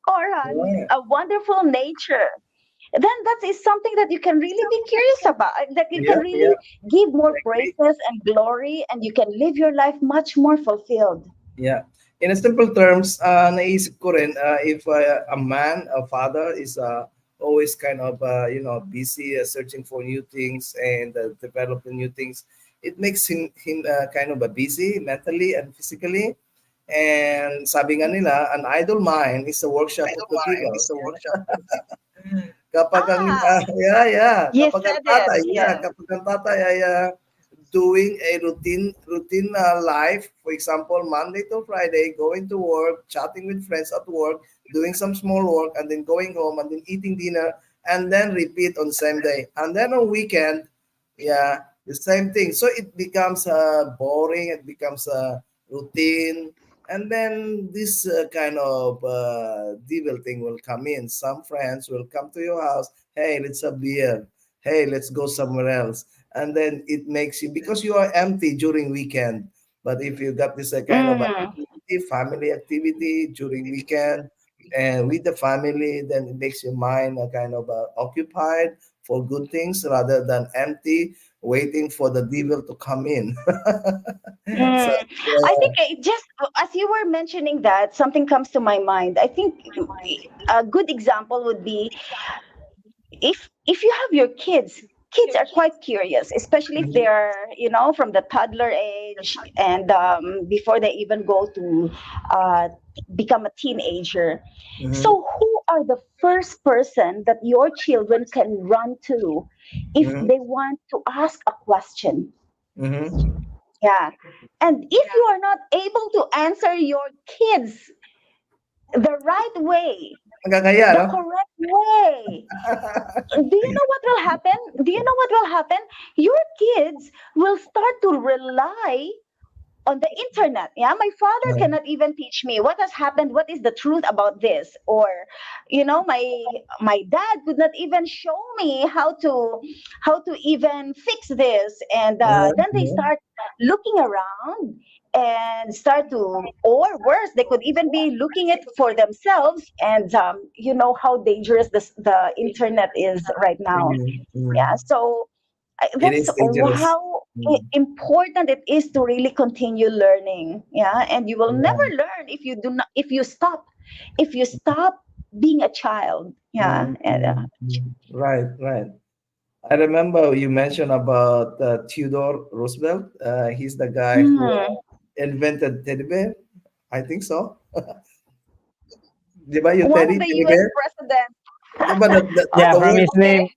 or Right. a wonderful nature, then that is something that you can really be curious about, that you can Yeah, yeah, really give more agree. praises and glory, and you can live your life much more fulfilled. Yeah. In a simple terms, naisip ko rin, if a man, a father is always kind of, busy searching for new things and developing new things, it makes him kind of busy mentally and physically. And sabi nga nila, an idle mind is a workshop of the devil. Kapag ang Ah, yeah, yeah, you kapag ang said it. tatay, yeah, Yes. kapag ang tatay ay doing a routine life, for example, Monday to Friday, going to work, chatting with friends at work, doing some small work, and then going home and then eating dinner, and then repeat on the same day. And then on weekend, yeah, the same thing. So it becomes boring, it becomes routine. And then this kind of devil thing will come in. Some friends will come to your house. Hey, let's have beer. Hey, let's go somewhere else. And then it makes you, because you are empty during weekend. But if you got this kind of Mm. activity, family activity during weekend and with the family, then it makes your mind kind of occupied for good things rather than empty, waiting for the devil to come in. So Mm. I yeah. think it just as you were mentioning that, something comes to my mind. I think a good example would be if you have your kids are quite curious, especially if Mhm, they're from the toddler age, and before they even go to uh, become a teenager. mhm, So who are the first person that your children can run to if mhm, they want to ask a question? mhm. Yeah, and if you are not able to answer your kids the right way, Nakakaya, the no? correct way, do you know what will happen? Do you know what will happen? Your kids will start to rely on the internet. Yeah, my father cannot even teach me what has happened, what is the truth about this, or my dad could not even show me how to even fix this. And then they start looking around and start to, or worse, they could even be looking it for themselves. And you know how dangerous the internet is right now. Mhm, Yeah, mhm. so It that's is dangerous. how Mm. important it is to really continue learning. Yeah, and you will never Yeah. learn if you do not, if you stop being a child. Yeah, Mm, and mm, mm. Right, right. I remember you mentioned about Theodore Roosevelt. He's the guy who mm, invented teddy bear. I think so. Di ba yung one of the teddy US bear? president. Di ba Yeah, the from Okay, word his okay. name,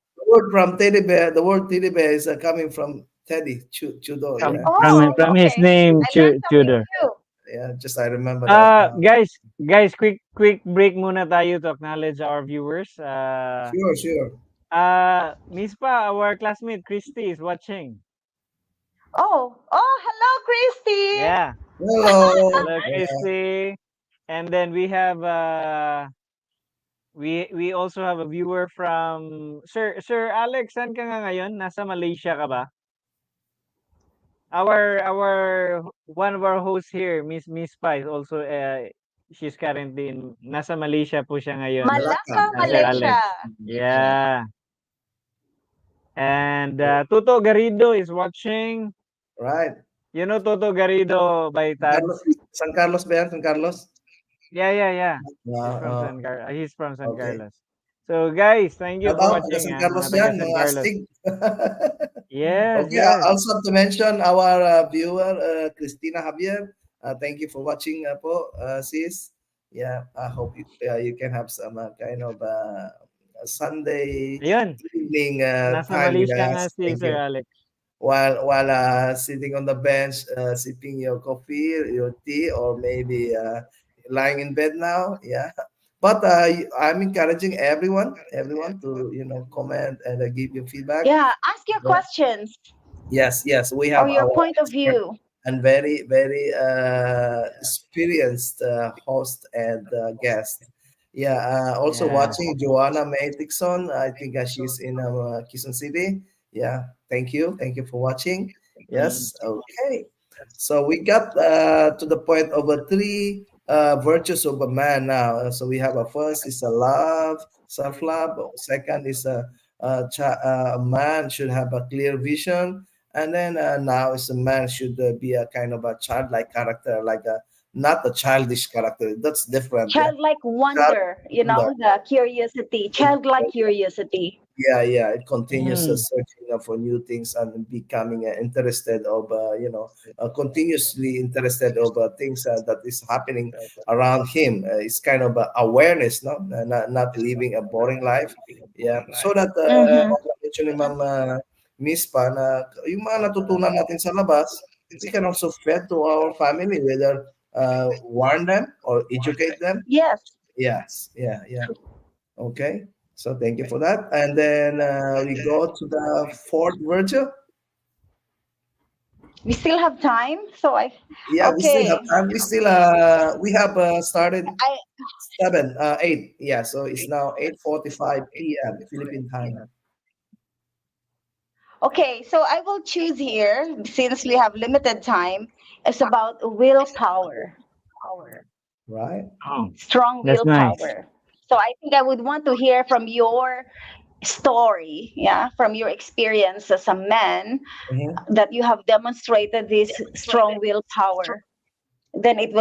from teddy bear, the word teddy bear is coming from Teddy Tudor. from Yeah, from Oh, from his okay. name, I learned something Tudor. new. yeah. Just I remember that now. Guys, quick break muna tayo to acknowledge our viewers. Sure, sure. Miss Pa, our classmate Christy is watching. Oh, hello, Christy. Yeah, Hello. hello Yeah. Christy. And then we have we also have a viewer from Sir Alex. Saan ka nga ngayon? Nasa Malaysia ka ba? Our one of our hosts here, Miss Pa, is also she's currently in nasa Malaysia po siya ngayon. Malacca, Malacca, Sir Malacca. Malaysia. Alex. Yeah. And Toto Garrido is watching. Right. You know Toto Garrido by San Carlos, Tads? San Carlos ba yan? San Carlos? Yeah. Yeah, He's from San okay. Carlos. So guys, thank you Shout for out, taga watching San Carlos mga taga yan, San mga Carlos. astig. Yes, Okay, I yes. also have to mention our viewer, Christina Javier. Thank you for watching po, sis. Yeah, I hope you can have some kind of Sunday Ayun, evening nasa time with Malaysia nga us. si Thank Sir you. Alex. While sitting on the bench, sipping your coffee, your tea, or maybe lying in bed now. Yeah, but I'm encouraging everyone to comment and give you feedback. Yeah, ask your Yeah. questions Yes, we or have your our point of expert view. and very experienced host and guest. Yeah, also Yeah. watching Joanna May Dixon. I think she's in Quezon City. Yeah, thank you for watching. Yes, okay. So we got to the point of three virtues of a man now. So we have a first is a love, self-love. Second is a man should have a clear vision, and then now is a man should be a kind of a childlike character, like a not a childish character. That's different. Yeah, Childlike child wonder, wonder. the curiosity, childlike curiosity. Yeah, yeah, it continues Mm. searching for new things and becoming interested of continuously interested of things that is happening around him. It's kind of awareness, no, not living a boring life. Yeah, so that Mm-hmm. mention ni Ma'am Miss Pa na yung mga natutunan natin sa labas, we can also feed to our family, whether warn them or educate them. Yes. Yes, yeah, yeah. Okay, so thank you for that. And then we go to the fourth virtue. We still have time, so I. Yeah, we still have Okay. time. We have started I 8. Yeah, so it's now 8:45 p.m. Philippine time. Okay, so I will choose here since we have limited time. It's about willpower, Right? Oh, strong that's nice. willpower. So I think I would want to hear from your story, yeah, from your experience as a man Mhm. that you have demonstrated this strong willpower. Then it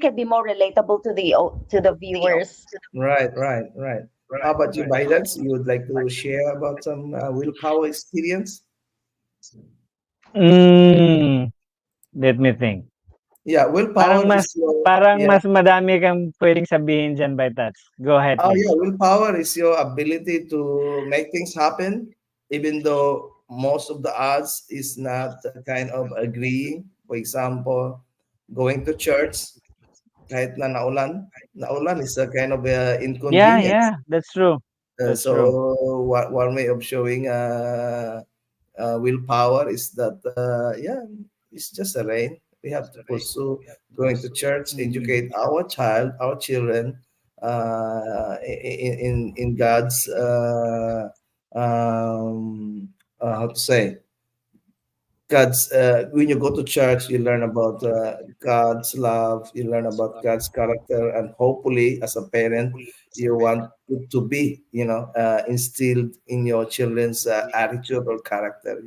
can be more relatable to the viewers. Right, right, right. How about you, Biden? You would like to share about some willpower experience? Mm, let me think. Yeah, Parang willpower mas is your parang yeah. mas madami kang puwedeng sabihin diyan by Tats. Go ahead, Oh please. yeah, willpower is your ability to make things happen, even though most of the odds is not kind of agreeing. For example, going to church kahit na naulan is a kind of Yeah, inconvenience. yeah, that's true. That's So true. one way of showing willpower is that yeah, it's just a rain. We have to pursue going to church, educate our our children in God's how to say God's when you go to church, you learn about God's love, you learn about God's character, and hopefully, as a parent, you want it to be, instilled in your children's attitude or character,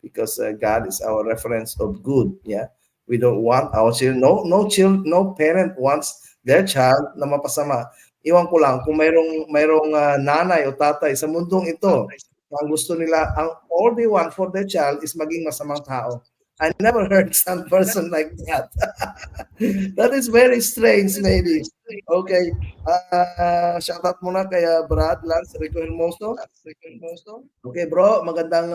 because God is our reference of good. Yeah, we don't want our children. No parent wants their child na mapasama. Iwan ko lang kung mayroong nanay o tatay sa mundong ito ang gusto nila, all they want for their child is maging masamang tao. I never heard some person like that. That is very strange, maybe. Okay. Shout out muna kay Brad Lance Rico Hermoso. Okay, bro. Magandang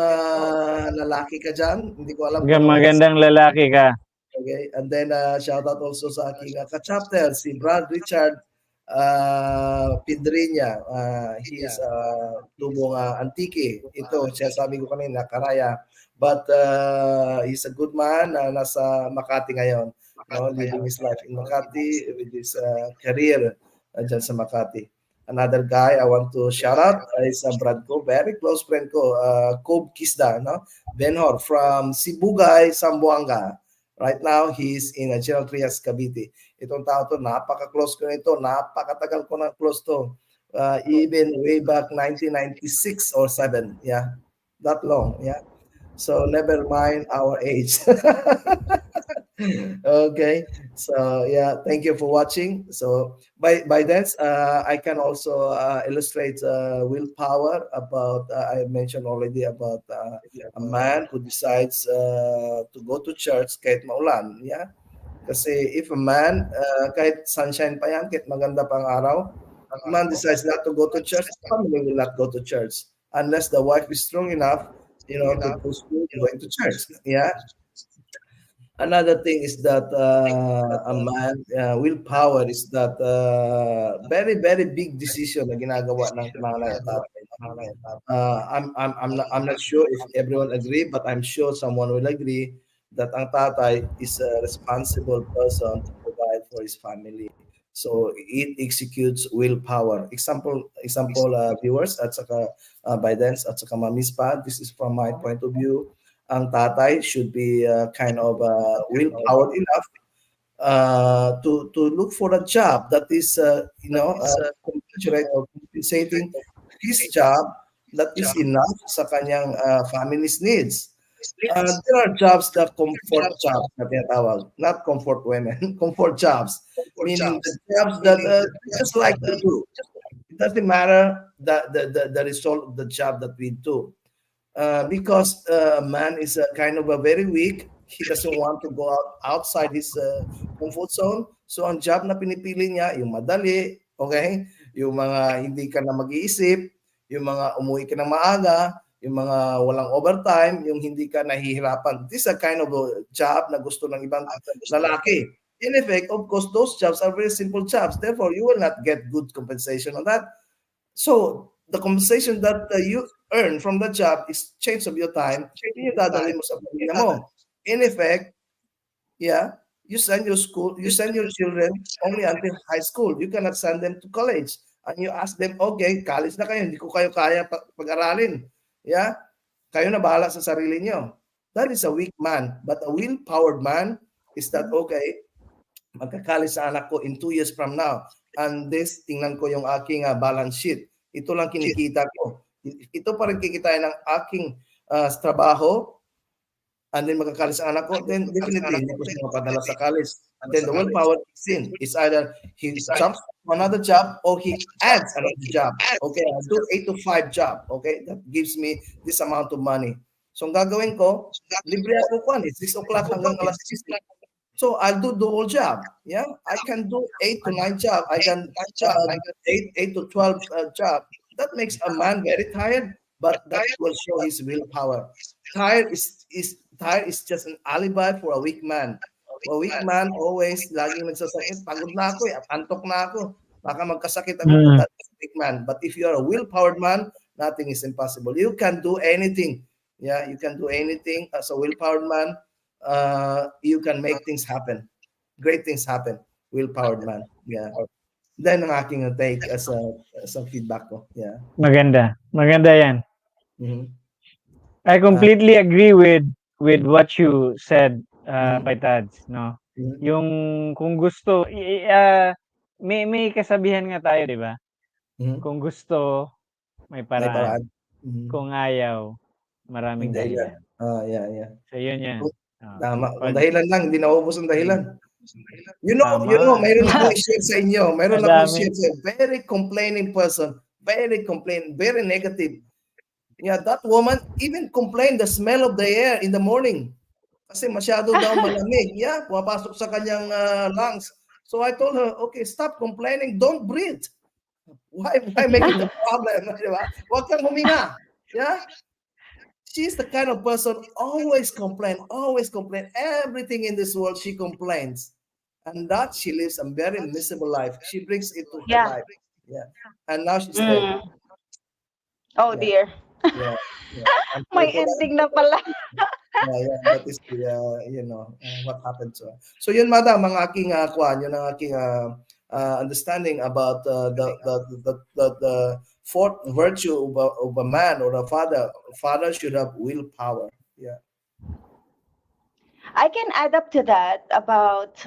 lalaki ka dyan. Hindi ko alam kung ano oras. Magandang lalaki ka. Okay. And then shout out also sa aking ka-chapter, si Brad Richard Pindrinya. He is tubong Antique. Ito, siya sabi ko kanina, Karaya. But he's a good man. Nasa Makati ngayon. Living his life in Makati with his career dyan sa Makati. Another guy I want to shout out is Brad ko, very close friend ko, Kobe Kisda, Benhor from Sibugay, Zamboanga. Right now, he's in General Trias, Cavite. Itong tao to, napaka-close ko nito, napakatagal ko na close to. Even way back 1996 or 7, yeah. That long, yeah. So never mind our age. Okay, so yeah, thank you for watching. So by that, I can also illustrate willpower about I mentioned already about a man who decides to go to church kahit maulan, yeah. Kasi if a man kahit sunshine pa yan, kahit maganda pang araw, a man decides not to go to church, the family will not go to church unless the wife is strong enough, to pursue going to church, yeah. Another thing is that a man willpower is that very very big decision na ginagawa ng nanay at tatay. I'm not sure if everyone agree, but I'm sure someone will agree that ang tatay is a responsible person to provide for his family. So it executes willpower. Viewers at saka Bidens at saka Mamispa, this is from my point of view. Ang tatay should be kind of willpower enough to look for a job that is commensurate or compensating his job that is enough sa kanyang family's needs. There are jobs that comfort jobs na tinatawag, not comfort women, comfort jobs, meaning the jobs that they just like to do. It doesn't matter the result of the job that we do. Because man is kind of a very weak. He doesn't want to go outside his comfort zone. So ang job na pinipili niya, yung madali, okay? Yung mga hindi ka na mag-iisip, yung mga umuwi ka ng maaga, yung mga walang overtime, yung hindi ka nahihirapan. This is a kind of a job na gusto ng ibang lalaki. In effect, of course, those jobs are very simple jobs. Therefore, you will not get good compensation on that. So, the compensation that you earn from the job is change of your time, yung dadalhin mo sa pamilya mo. In effect, yeah, you send your children only until high school. You cannot send them to college. And you ask them, okay, college na kayo, hindi ko kayo kaya pag-aralin. Yeah? Kayo na bahala sa sarili nyo. That is a weak man. But a will-powered man is that, okay, magkakalis sa anak ko in 2 years from now. And this, tingnan ko yung aking balance sheet. Ito lang kinikita ko. Ito pa rin kikitain ng aking trabaho. And then magkakalis sa anak ko, then definitely hindi ko siya mapadala sa college. Then the willpower is in. It's either he jumps to another job or he adds another job. Okay, I'll do 8 to 5 job. Okay, that gives me this amount of money. So ang gagawin ko, libre ako ko, 6 o'clock hanggang alas 10. So I'll do the whole job. Yeah, I can do 8 to 9 job. I can 8 to 12 job. That makes a man very tired, but that will show his willpower. Tired is just an alibi for a weak man. A weak man always laging nagsasakit. Pagod na ako, antok na ako. Baka magkasakit ako. That's a weak man. But if you are a will-powered man, nothing is impossible. You can do anything. Yeah, you can do anything as a will-powered man. You can make things happen. Great things happen. Will-powered man. Yeah. Then ang aking take as a feedback ko. Yeah. Maganda. Maganda yan. Mm-hmm. I completely agree with what you said, Tads, no? Mm-hmm. Yung kung gusto, may kasabihan nga tayo, di ba? Mm-hmm. Kung gusto, may paraan. Mm-hmm. Kung ayaw, maraming dahilan. Yeah. So yun yan. Tama. Kung dahilan lang, hindi naubos ang dahilan. You know, mayroon akong i-share sa inyo. Mayroon akong i-share sa very complaining person. Very negative. Yeah, that woman even complained the smell of the air in the morning. Kasi masyado daw malamig. Yeah, pumapasok sa kanyang lungs. So I told her, okay, stop complaining. Don't breathe. Why make it a problem? Diba? Huwag kang huminga. Yeah? She's the kind of person always complain. Everything in this world, she complains. And that she lives a very miserable life. She brings it to her life. Yeah. And now she's dead. Oh, dear. Yeah. May ending na pala. That is what happened to her. So yun, madam, ang aking yun ang aking understanding about the fourth virtue of a man or a father. A father should have willpower. Yeah. I can add up to that about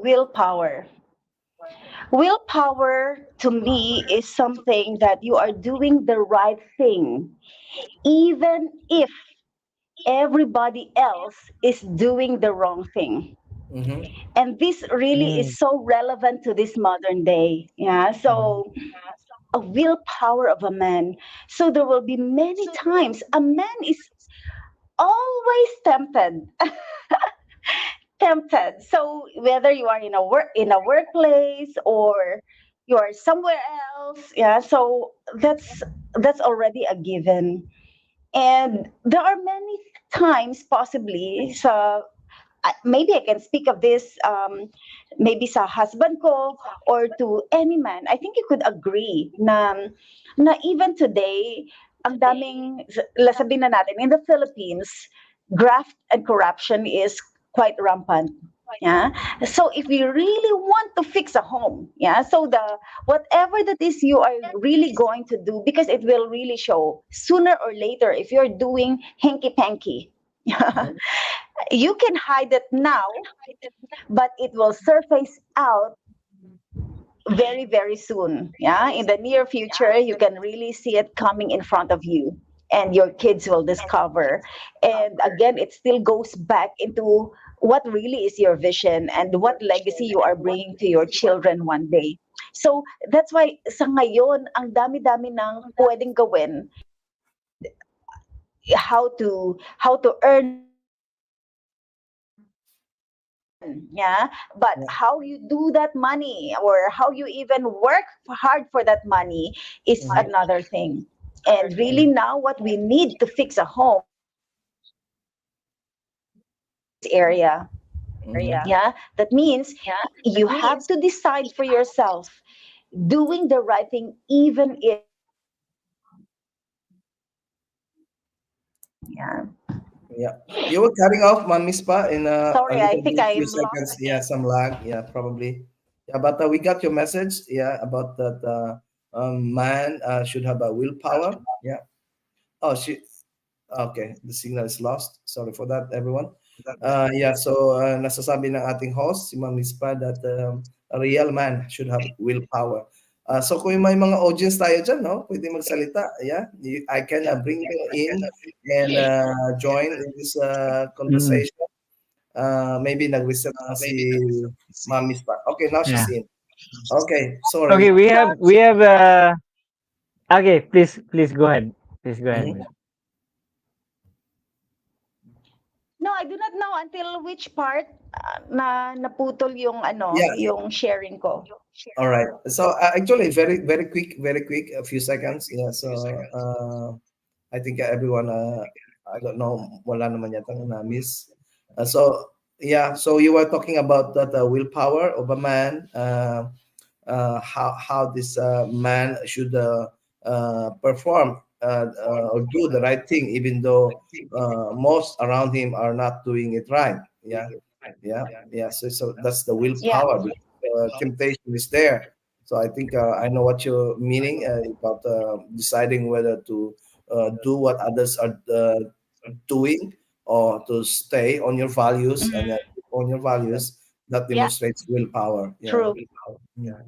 willpower. Willpower to me is something that you are doing the right thing, even if everybody else is doing the wrong thing. Mm-hmm. And this really is so relevant to this modern day. Yeah. So a willpower of a man. So there will be many times a man is always tempted. So whether you are in a workplace or you are somewhere else, yeah, so that's already a given. And there are many times possibly maybe I can speak of this maybe sa husband ko or to any man. I think you could agree na even today ang daming, sabihin na natin, in the Philippines, graft and corruption is quite rampant. Yeah. So if we really want to fix a home, yeah, so the whatever that is you are really going to do, because it will really show sooner or later if you're doing hanky panky. Mhm. You can hide it now, but it will surface out very, very soon. Yeah. In the near future, you can really see it coming in front of you. And your kids will discover. And again, it still goes back into what really is your vision and what legacy you are bringing to your children one day. So that's why sa ngayon, ang dami-dami ng pwedeng gawin and how to earn money, one, yeah, but Yeah. how you do that money or how you even work hard for that money is Mhm. another thing. And really now what we need to fix a home this area, Mhm. yeah, that means you have to decide for yourself doing the right thing even if yeah. Yeah. You were cutting off, Mamispa, in a Sorry, I little think bit, few I'm lost seconds. Yeah, again. some lag. Yeah, probably. Yeah, but we got your message. Yeah, about that man should have a willpower. Yeah. Oh, she. Okay, the signal is lost. Sorry for that, everyone. Yeah, so nasasabi ng ating host, si Ma'am Mispa, that a real man should have willpower. So kung may mga audience tayo dyan, no, pwede magsalita. Yeah, I can bring you in and join in this Mm, conversation. Maybe nag-reset na si Ma'am Mispa. Okay, now she's yeah. in. Okay, Okay, sorry. we have okay, please go ahead. Please go ahead, Mhm. miss. No, I do not know until which part na naputol yung ano, Yeah, yung sharing ko. all right. So actually, very quick, a few seconds. Yeah. So I think everyone, I don't know, wala naman yata na miss. So yeah, so you were talking about that willpower of a man. How this man should perform or do the right thing, even though most around him are not doing it right. Yeah, yeah. So that's the Yeah. willpower. Because, temptation is there. So I think I know what you're meaning about deciding whether to do what others are doing or to stay on your values and Mhm. on your values. That Yeah. demonstrates willpower. Yeah. True. Mm.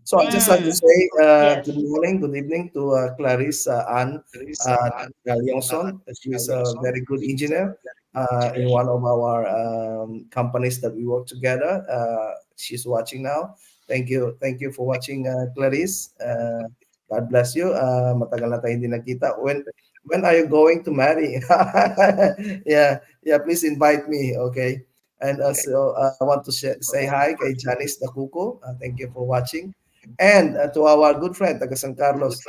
So I just like to Mm. say good Yes. morning, good evening to Clarice Ann Leongson. She is a very good engineer in one of our companies that we work together. She's watching now. Thank you for watching, Clarice. God bless you. Matagal na tayo hindi nakita. When are you going to marry? Yeah, yeah. Please invite me. Okay. And also, I want to say hi kay Janice Dacuco. Thank you for watching. And to our good friend, taga San Carlos,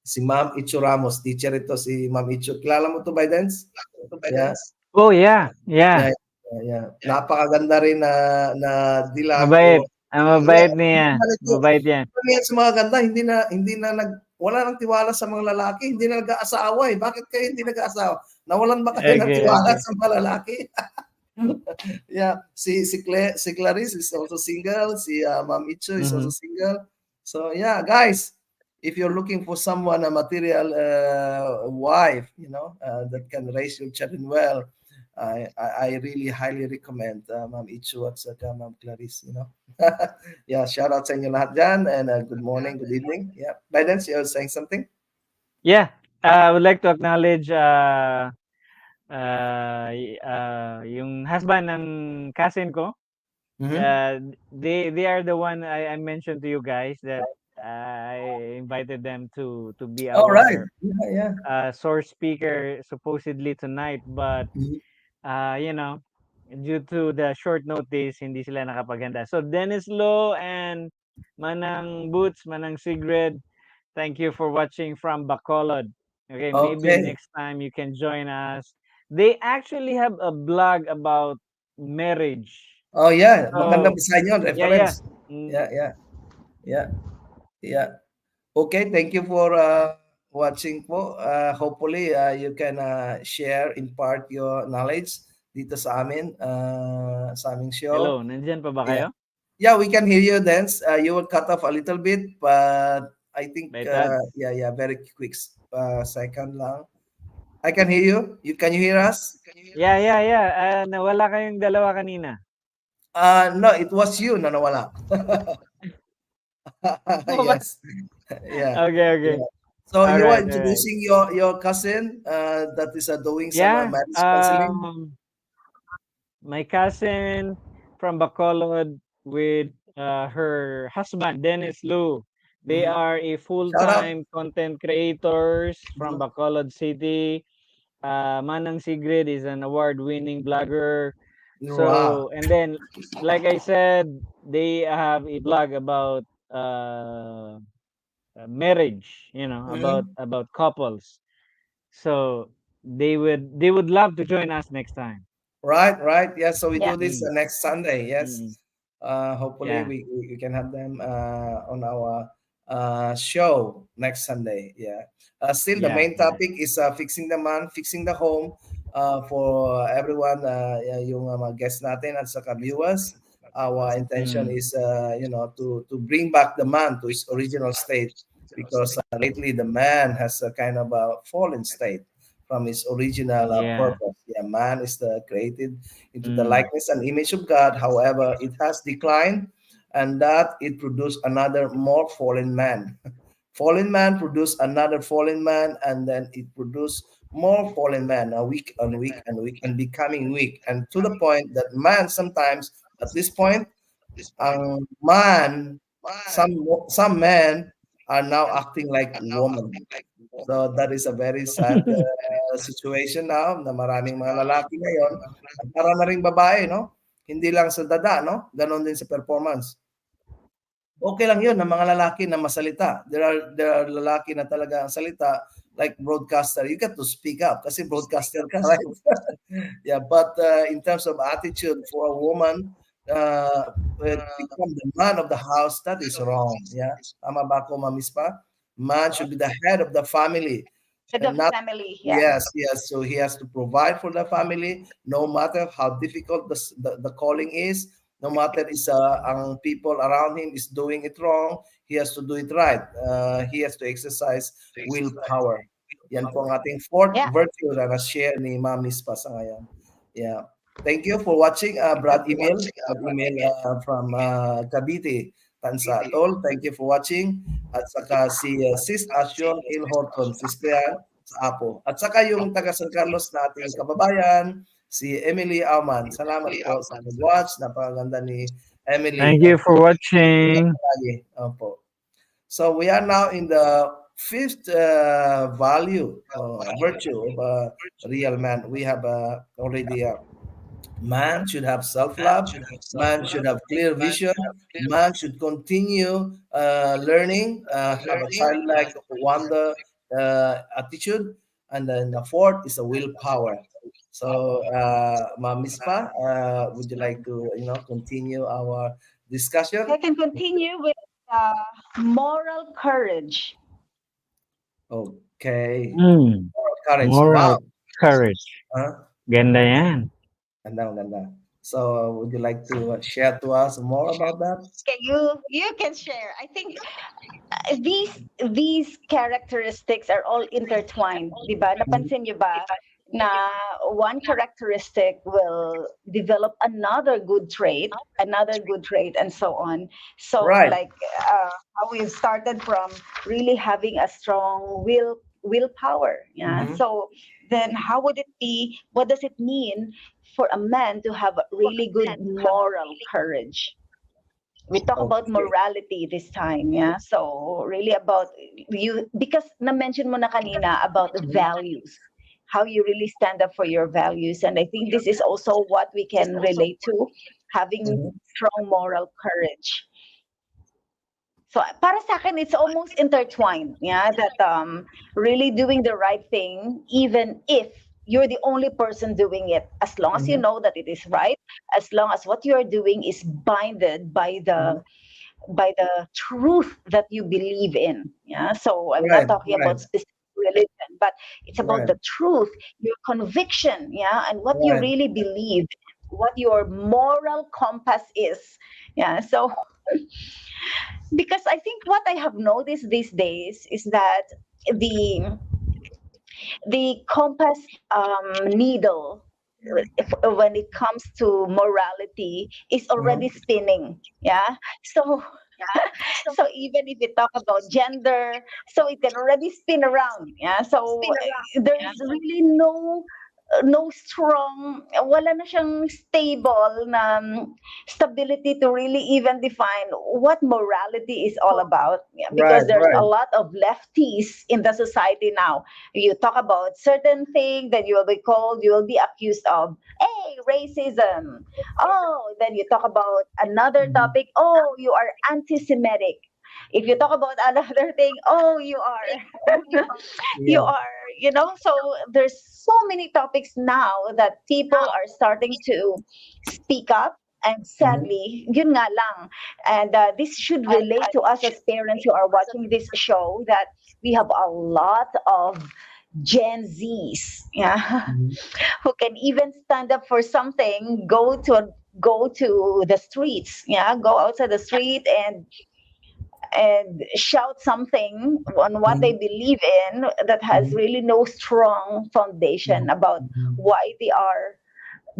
si Ma'am Icho Ramos. Teacher ito si Ma'am Icho. Kilala mo to by Dance? Yeah, Oh yeah, yeah. yeah, yeah. Napakaganda rin na dilag Mabait. o Ang yeah, mabait niya. Mabait yan. yan sa mga ganda, hindi na wala nang tiwala sa mga lalaki, hindi na nag-aasawa eh. Bakit kayo hindi nag-aasawa? Nawalan ba kayo ng Okay, tiwala okay. sa mga lalaki? Yeah, si Clarice is also single. Si Ma'am Icho is also Mhm. single. So yeah, guys, if you're looking for someone a material wife, that can raise your children well, I really highly recommend Ma'am Icho at saka Ma'am Clarice. Yeah, shout out sa inyo lahat dyan and good morning, good evening. Yeah, Biden, you're saying something? Yeah, I would like to acknowledge yung husband ng cousin ko. Mm-hmm. They are the one I mentioned to you guys that I invited them to be All right. our Yeah, yeah. source speaker supposedly tonight, but Mhm. you know, due to the short notice, hindi sila nakapaghanda. So Dennis Lo and Manang Boots, Manang Sigrid, thank you for watching from Bacolod. Okay, maybe Okay. next time you can join us. They actually have a blog about marriage. Oh yeah, magandang So basahin yun, yeah, yeah. reference. Yeah, yeah, yeah, yeah. Okay, thank you for watching po. Hopefully, you can share, impart your knowledge dito sa amin, sa aming show. Hello, nandyan pa ba Yeah. kayo? Yeah, we can hear you, Dance. You will cut off a little bit, but I think, Baitad? yeah, very quick second lang. I can hear you. Can you hear us? Yeah. Nawala kayong dalawa kanina. No, it was you na nawala. Oh, ba? Yes. Yeah. Okay. Yeah. So you are Alright. introducing your cousin that is doing some Yeah, marriage counseling. my cousin from Bacolod with her husband, Dennis Lu. They Mhm. are a Shout out. full-time content creators from Mhm. Bacolod City. Manang Sigrid is an award-winning blogger. Wow. So, and then, like I said, they have a blog about uh, marriage, Mhm. about couples. So they would love to join us next time. Right. Yeah. So we Yeah. do this Mm, next Sunday. Yes. mm, Hopefully yeah, we can have them on our show next Sunday. Yeah. Still, the yeah, main yeah. topic is fixing the man, fixing the home for everyone, yung mga guests natin at saka viewers. Our intention Mm, is, to bring back the man to his original state because lately the man has a kind of a fallen state from his original yeah. purpose. Yeah, man is created into the Mm, likeness and image of God. However, it has declined, and that it produced another more fallen man. Fallen man produced another fallen man, and then it produced more fallen man, week and week and week, and becoming weak, and to the point that man sometimes, at this point, ang man, some men are now acting like woman. So that is a very sad situation now na maraming mga lalaki ngayon at para na ring babae, no? Hindi lang sa dada, no? Ganon din sa performance. Okay lang 'yun ng mga lalaki na masalita. There are lalaki na talaga ang salita like broadcaster. You got to speak up kasi broadcaster ka, right? Yeah, but in terms of attitude for a woman, become the man of the house, that is wrong. Yeah, tama ba ako, Mamispa? Man should be the head of the family Head and of not. family. Yeah. Yes. So he has to provide for the family, no matter how difficult the calling is, no matter is ang people around him is doing it wrong, he has to do it right. He has to exercise willpower. Yan po ang ating fourth Yeah. virtue na na-share ni Ma'am Mispa sa ngayon. Yeah. Thank you for watching, Brad Emil. From Cavite, Tansa Atol. Thank you for watching. At saka si Sis Asyon Il Horton, Sis Claire sa Apo. At saka yung taga San Carlos nating kababayan, si Emily Auman. Salamat po sa nag-watch. Napakaganda ni Emily. thank you for watching. Opo. So we are now in the fifth virtue of a real man. We have already man should have self-love, man should have clear vision, man should continue learning, have a childlike wonder attitude, and then the fourth is a willpower. So, Ma'am Mispa, would you like to continue our discussion? I can continue with moral courage. Okay. Mm, Courage. moral Wow. courage. Huh? Ganda yan. Ganda. So, would you like to share to us more about that? Okay, you can share. I think these characteristics are all intertwined, di ba? Napansin niyo ba na one characteristic will develop another good trait, and so on. So Right. like how we've started from really having a strong willpower. Yeah. Mhm. So then how would it be? What does it mean for a man to have really good moral courage? We talk about Okay. morality this time, yeah. So really about you, because na-mention mo na kanina about values, how you really stand up for your values, and I think this is also what we can relate to, having Mhm. strong moral courage. So para sa akin, it's almost intertwined, yeah, that really doing the right thing, even if you're the only person doing it, as long as you Mhm. know that it is right, as long as what you are doing is binded by the Mhm. truth that you believe in. Yeah. So I'm Right. not talking about specific religion, but it's about Right. the truth, your conviction, yeah, and what you Right. really believe, what your moral compass is. Yeah. So because I think what I have noticed these days is that the the compass needle, when it comes to morality, is already Mhm. spinning. Yeah. So so even if we talk about gender, so it can already spin around. Yeah. So there is really no strong, wala na siyang stable na stability to really even define what morality is all about. Yeah, because Right. there's a Right. lot of lefties in the society now. You talk about certain thing, then you will be called, you will be accused of, hey, racism. Oh, then you talk about another Mhm. topic, oh, you are anti-Semitic. If you talk about another thing, oh, you are you Yeah. are, so there's so many topics now that people are starting to speak up, and Mhm. sadly yun nga lang, and this should relate to us as parents who are watching this show, that we have a lot of Gen Zs, yeah, Mhm. who can even stand up for something, go to the streets, yeah, go outside the street and shout something on what they Mhm. believe in, that has Mhm. really no strong foundation about Mhm. why they are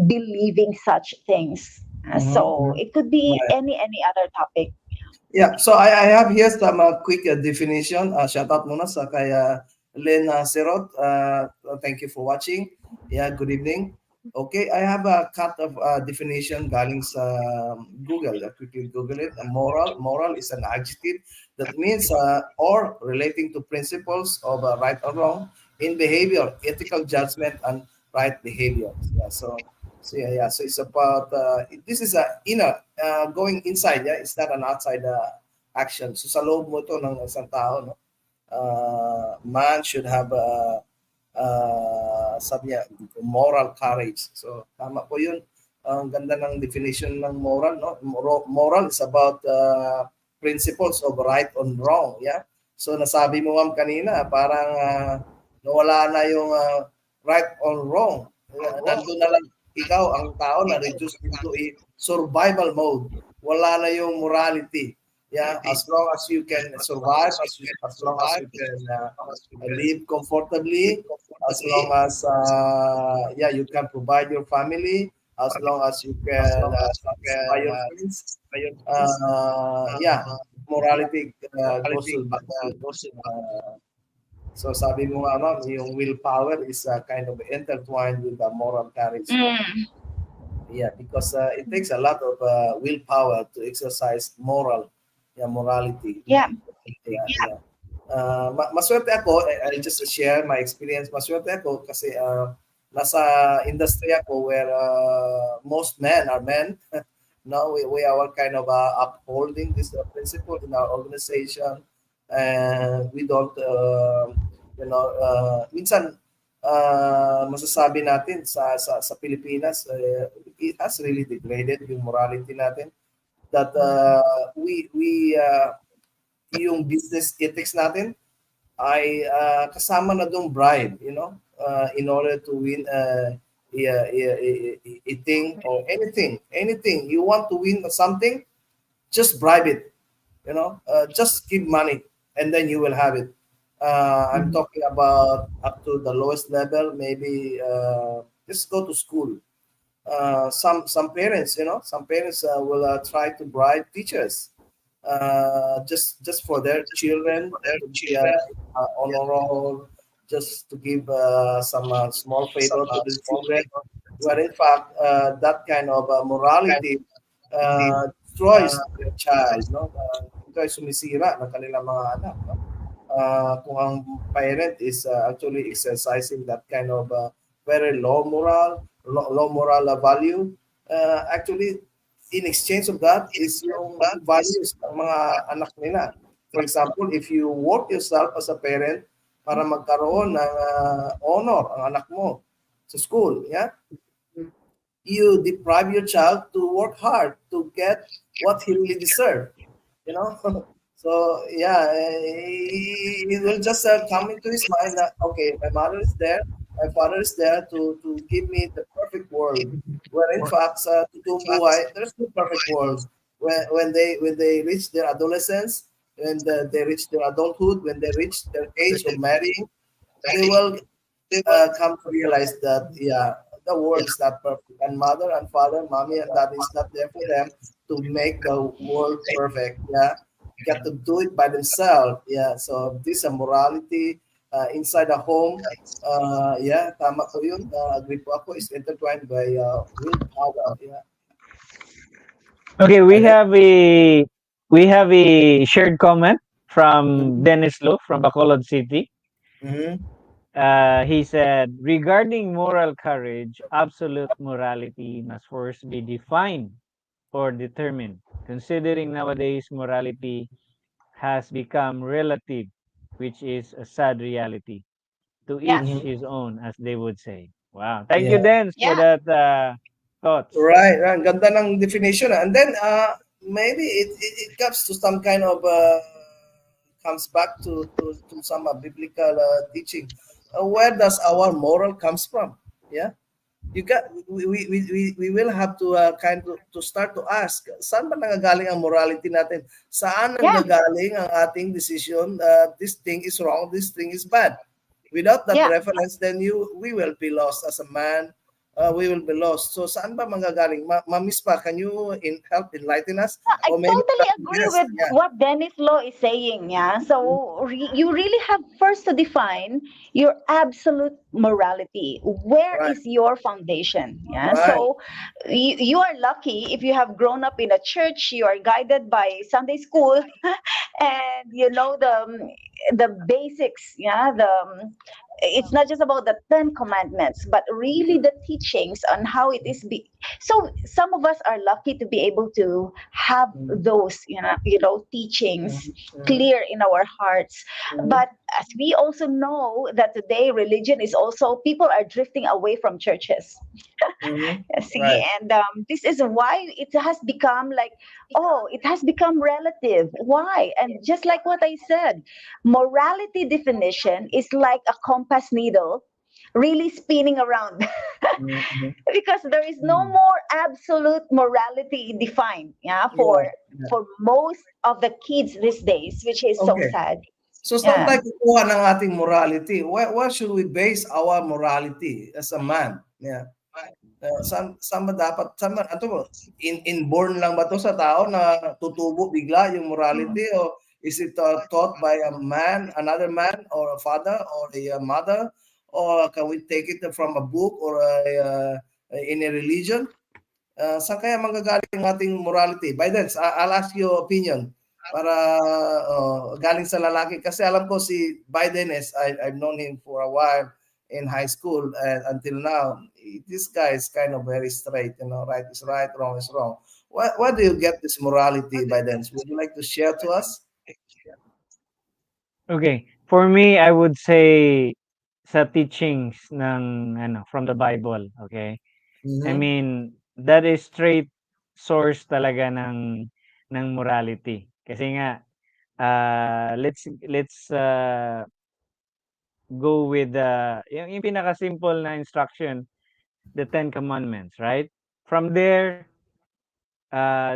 believing such things. Mhm. So Mhm. it could be Right. any other topic. Yeah, so I have here some quick definition. Shout out muna sa kay Len Serot. Thank you for watching. Yeah, good evening. Okay, I have a cut of definition galing sa Google. Quickly Google it. Moral is an adjective that means or relating to principles of right or wrong in behavior, ethical judgment, and right behavior. Yeah, so it's about this is a inner going inside. Yeah, it's not an outside action. So sa loob mo to ng isang tao, no? Man should have sabi niya, moral courage. So tama po yun. Ang ganda ng definition ng moral, no? Moral is about principles of right and wrong. Yeah. So nasabi mo ma'am kanina, parang nawala na yung right or wrong. Nandun na lang ikaw, ang tao na reduced into a survival mode. Wala na yung morality. Yeah, as long as you can survive, as long as you can live comfortably, as long as yeah, you can provide your family, as long as you can satisfy your friends. Yeah, morality goes to the backseat. Uh, so sabi mo nga ma'am, yung willpower is kind of intertwined with the moral courage. Mm. Yeah, because it takes a lot of willpower to exercise yeah, morality. Yeah. Yeah, yeah. Maswerte ako, I'll just share my experience. Maswerte ako kasi nasa industry ako where most men are men. No, we are kind of upholding this principle in our organization, and we don't, minsan masasabi natin sa Pilipinas, it has really degraded yung morality natin that yung business ethics natin ay kasama na dong bribe, in order to win a thing or anything. You want to win something, just bribe it, just give money and then you will have it. I'm talking about up to the lowest level, maybe just go to school. Some parents, some parents will try to bribe teachers just for their children to be honor roll, just to give some small favor to the children. Where in fact that kind of morality destroys their child, no? Ito ay sumisira ng kanilang mga anak, no? Kung ang parent is actually exercising that kind of very low moral value, actually in exchange of that is yung values ng mga anak nila. For example, if you work yourself as a parent para magkaroon ng honor ang anak mo sa school, yeah, you deprive your child to work hard to get what he really deserves, you know. So yeah, he will just come into his mind that okay, my mother is there, my father is there to give me the perfect world. Where in fact, to Tumbuhay, there's no perfect world. When they reach their adolescence, they reach their adulthood, when they reach their age of marrying, they will come to realize that yeah, the world is not perfect, and mother and father, mommy and daddy is not there for them to make the world perfect. Yeah, got to do it by themselves. Yeah, so this a morality inside the home. Yeah, tama po yun. Agree po ako, is intertwined by willpower. Yeah, Okay, and then, we have a shared comment from mhm, Dennis Lo from Bacolod City. mhm, He said, regarding moral courage, absolute morality must first be defined or determined, considering nowadays morality has become relative, which is a sad reality. To each Yes. mhm. his own, as they would say. Wow. Thank you, Yeah. Dance, for Yeah. that thoughts. Right, right. Ganda ng definition. And then maybe it comes to some kind of comes back to some biblical teaching. Where does our moral comes from? Yeah, you got we will have to kind of to start to ask saan ba nangagaling ang morality natin? Saan Yeah. nanggagaling ang ating decision? This thing is wrong. This thing is bad. Without that Yeah. reference, then we will be lost as a man. We will be lost. So saan ba manggagaling? Miss Pa, can you help enlighten us? I Or maybe totally agree yes, with yeah. what Dennis Law is saying. Yeah. So you really have first to define your absolute morality. Where Right, is your foundation? Yeah. right. So you are lucky if you have grown up in a church, you are guided by Sunday school, and you know the basics. Yeah. It's not just about the 10 commandments, but really the teachings on how it is so some of us are lucky to be able to have Mhm, those teachings mhm, mhm, clear in our hearts. mhm, But as we also know that today religion is also, people are drifting away from churches. mhm. See, Right. and this is why it has become like, oh, it has become relative. Why? And just like what I said, morality definition is like a compass needle really spinning around. Mhm, Because there is no mhm. more absolute morality defined, yeah, Yeah, yeah. for most of the kids these days, which is so Okay. sad. So saan Yeah. tayo kukuha ng ating morality? Where should we base our morality as a man? Yeah. Saan ba dapat, saan ba, ano ba, inborn lang ba to sa tao na tutubo bigla yung morality, o is it taught by a man, another man, or a father, or a mother, or can we take it from a book or in a religion? Saan kaya manggagaling ang ating morality? Biden, I'll ask your opinion para galing sa lalaki. Kasi alam ko si Biden is, I've known him for a while in high school and until now. This guy is kind of very straight, right is right, wrong is wrong. Where do you get this morality, Biden? Would you like to share to us? Okay. For me, I would say sa teachings ng from the Bible, okay? I Mm-hmm. mean, that is straight source talaga ng morality. Kasi nga let's go with yung pinaka-simple na instruction, the Ten Commandments, right? From there,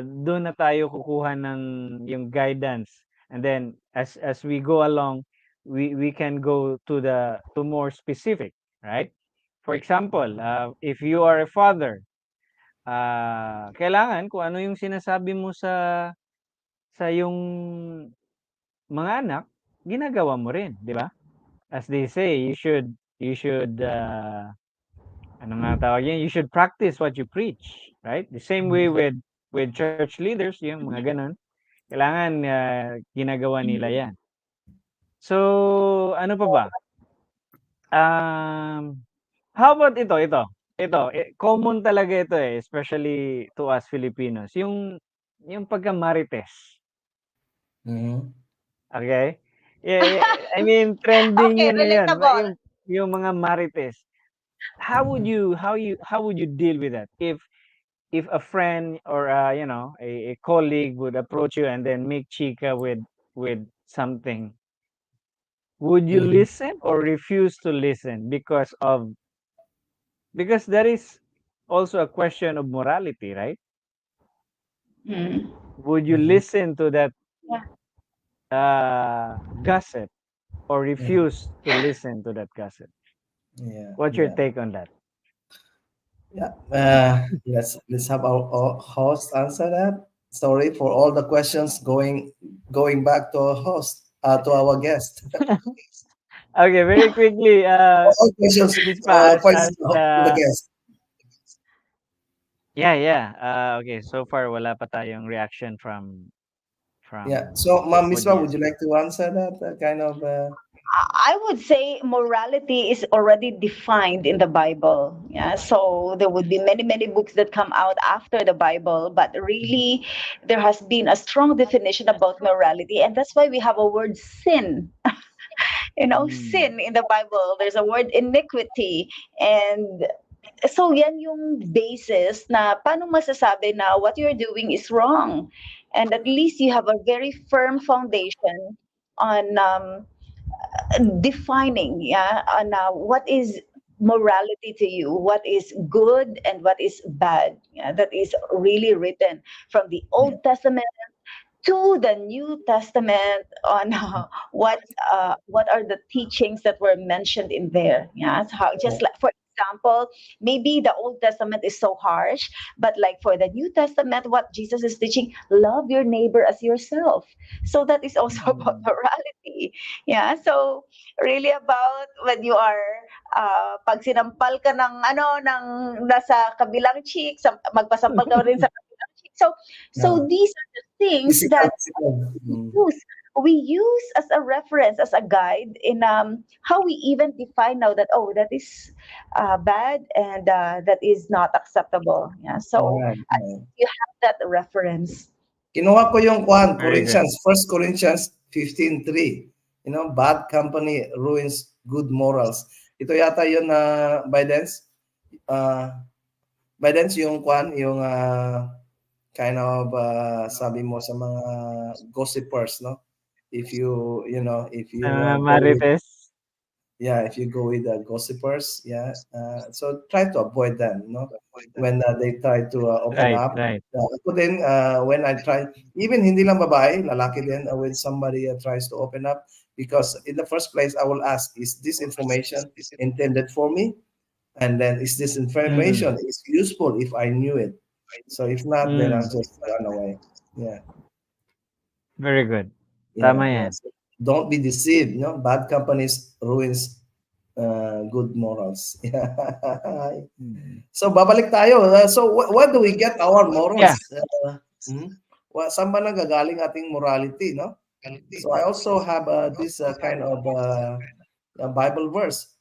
doon na tayo kukuha ng yung guidance. And then as we go along, we can go to more specific, right? For example, if you are a father, kailangan kung ano yung sinasabi mo sa yung mga anak, ginagawa mo rin, di ba? As they say, you should ano nga tawag yan? You should practice what you preach, right? The same way with church leaders, yung mga ganun. Kailangan ginagawa nila yan. So, ano pa ba? Um, how about common talaga ito especially to us Filipinos, yung pagka-marites, Mm-hmm. okay? Yeah, I mean trending Okay, yun ngayon, relatable. yung mga marites. How would you deal with that? If a friend or a colleague would approach you and then make chika with something, would you Mhm. listen or refuse to listen because there is also a question of morality, right? Mm. Would you Mhm. listen to that Yeah. gossip or Mhm. refuse to listen to that gossip? Yeah, What's your yeah, take on that? yeah. Let's have our host answer that. Sorry for all the questions going back to our host, to our guest. Okay, very quickly, All questions Mispa, points to the guest. yeah, yeah. Okay, so far wala pa tayong reaction Yeah. from So, Ma'am Misra, would audience. you like to answer that kind of? I would say morality is already defined in the Bible. Yeah, so there would be many, many books that come out after the Bible, but really there has been a strong definition about morality, and that's why we have a word sin. Mm. Sin in the Bible. There's a word iniquity, and so yan yung basis na paano masasabi na what you're doing is wrong, and at least you have a very firm foundation on defining, yeah, on what is morality to you, what is good and what is bad, yeah, that is really written from the Yeah. Old Testament to the New Testament on what are the teachings that were mentioned in there. Yeah, so how, just like for example, maybe the Old Testament is so harsh, but like for the New Testament, what Jesus is teaching, love your neighbor as yourself. So that is also about Mm. morality. Yeah, so really about when you are pag sinampal ka ng ano ng nasa kabilang cheek, magpasampal ka rin sa kabilang cheek. So Yeah. these are the things Physical, that physical. Mm. use we use as a reference, as a guide in how we even define now that, oh, that is bad and that is not acceptable. Yeah, so Right, at right. least you have that reference. Kinuha ko yung Very good. First Corinthians 15:3. Bad company ruins good morals. Ito yata yun na Biden's. Uh, Biden's yung yung kind of sabi mo sa mga gossipers, no? If you go with Marites. yeah, if you go with the gossipers, yeah, so try to avoid them, when they try to open Right, up. right. Ako din, when I try, even hindi lang babae, lalaki din, when somebody tries to open up, because in the first place, I will ask, is this information intended for me? And then, is this Mm. information is useful if I knew it? So if not, then I'll Mm. just run away. Yeah, Very good. yeah, Tama yeah. yan. So don't be deceived. Bad companies ruins good morals. Yeah. Mm. So babalik tayo. So where do we get our Yeah. morals? Saan ba nagagaling ating morality, no? So I also have this kind of Bible verse.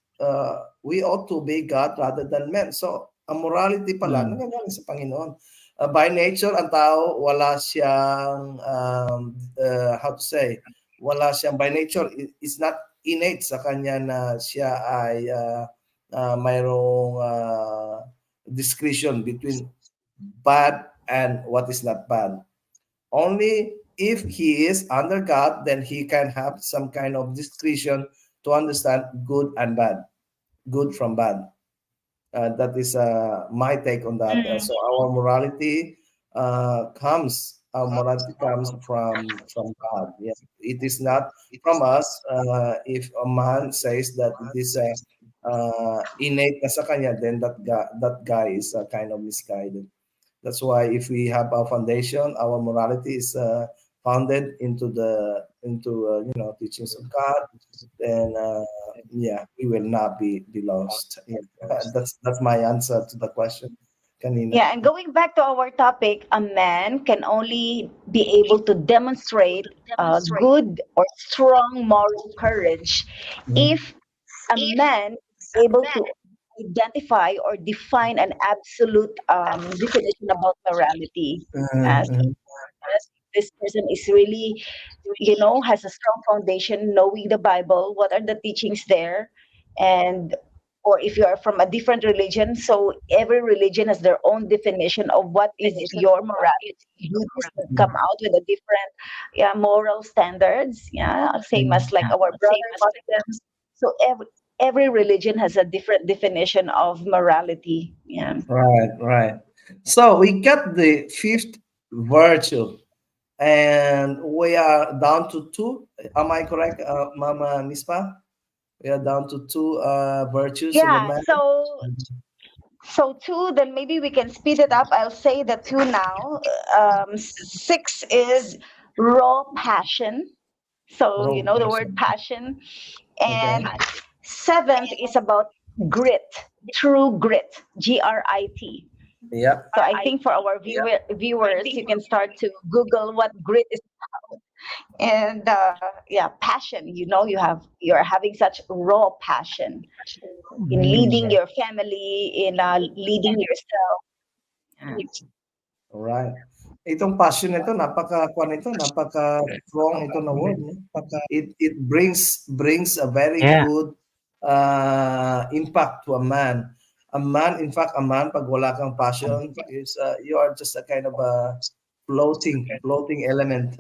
We ought to obey God rather than men. So ang morality pala Mm. nagagaling sa Panginoon. By nature, ang tao wala siyang how to say, wala siyang by nature, it's not innate sa kanya na siya ay mayroong discretion between bad and what is not bad. Only if he is under God, then he can have some kind of discretion to understand good and bad, good from bad. That is my take on that. So our morality comes from God. Yeah, it is not from us. If a man says that it is innate na sa kanya, then that guy is kind of misguided. That's why if we have our foundation, our morality is founded into teachings of God, then yeah, we will not be lost. Yeah. That's my answer to the question, Kanina. Yeah, and going back to our topic, a man can only be able to demonstrate good or strong moral courage Mhm. if a man is able to identify or define an absolute definition about morality. As Mhm. this person is really, has a strong foundation, knowing the Bible, what are the teachings there, and or if you are from a different religion, so every religion has their own definition of what is your morality. Buddhists will come Mm, out with a different, yeah, moral standards, yeah, same as mm. like our brother Muslims. So every religion has a different definition of morality. Yeah. Right, right. So we got the fifth virtue, and we are down to two. Am I correct, Mama Mispa? We are down to two virtues of a Yeah. man. So two, then maybe we can speed it up. I'll say the two now. Six is raw passion. So you Rope know the word person. passion. Okay. And seventh is about grit, true grit, GRIT. Yeah. So I think for our viewers, you can start to Google what grit is. And yeah, passion. You know, you're having such raw passion in leading Mm. your family, in leading yourself. Yeah. Alright. Itong passion nito, napaka strong ito na word. No? It brings a very Yeah. good impact to a man. In fact, a man, pag wala kang passion, is you are just a kind of a floating element.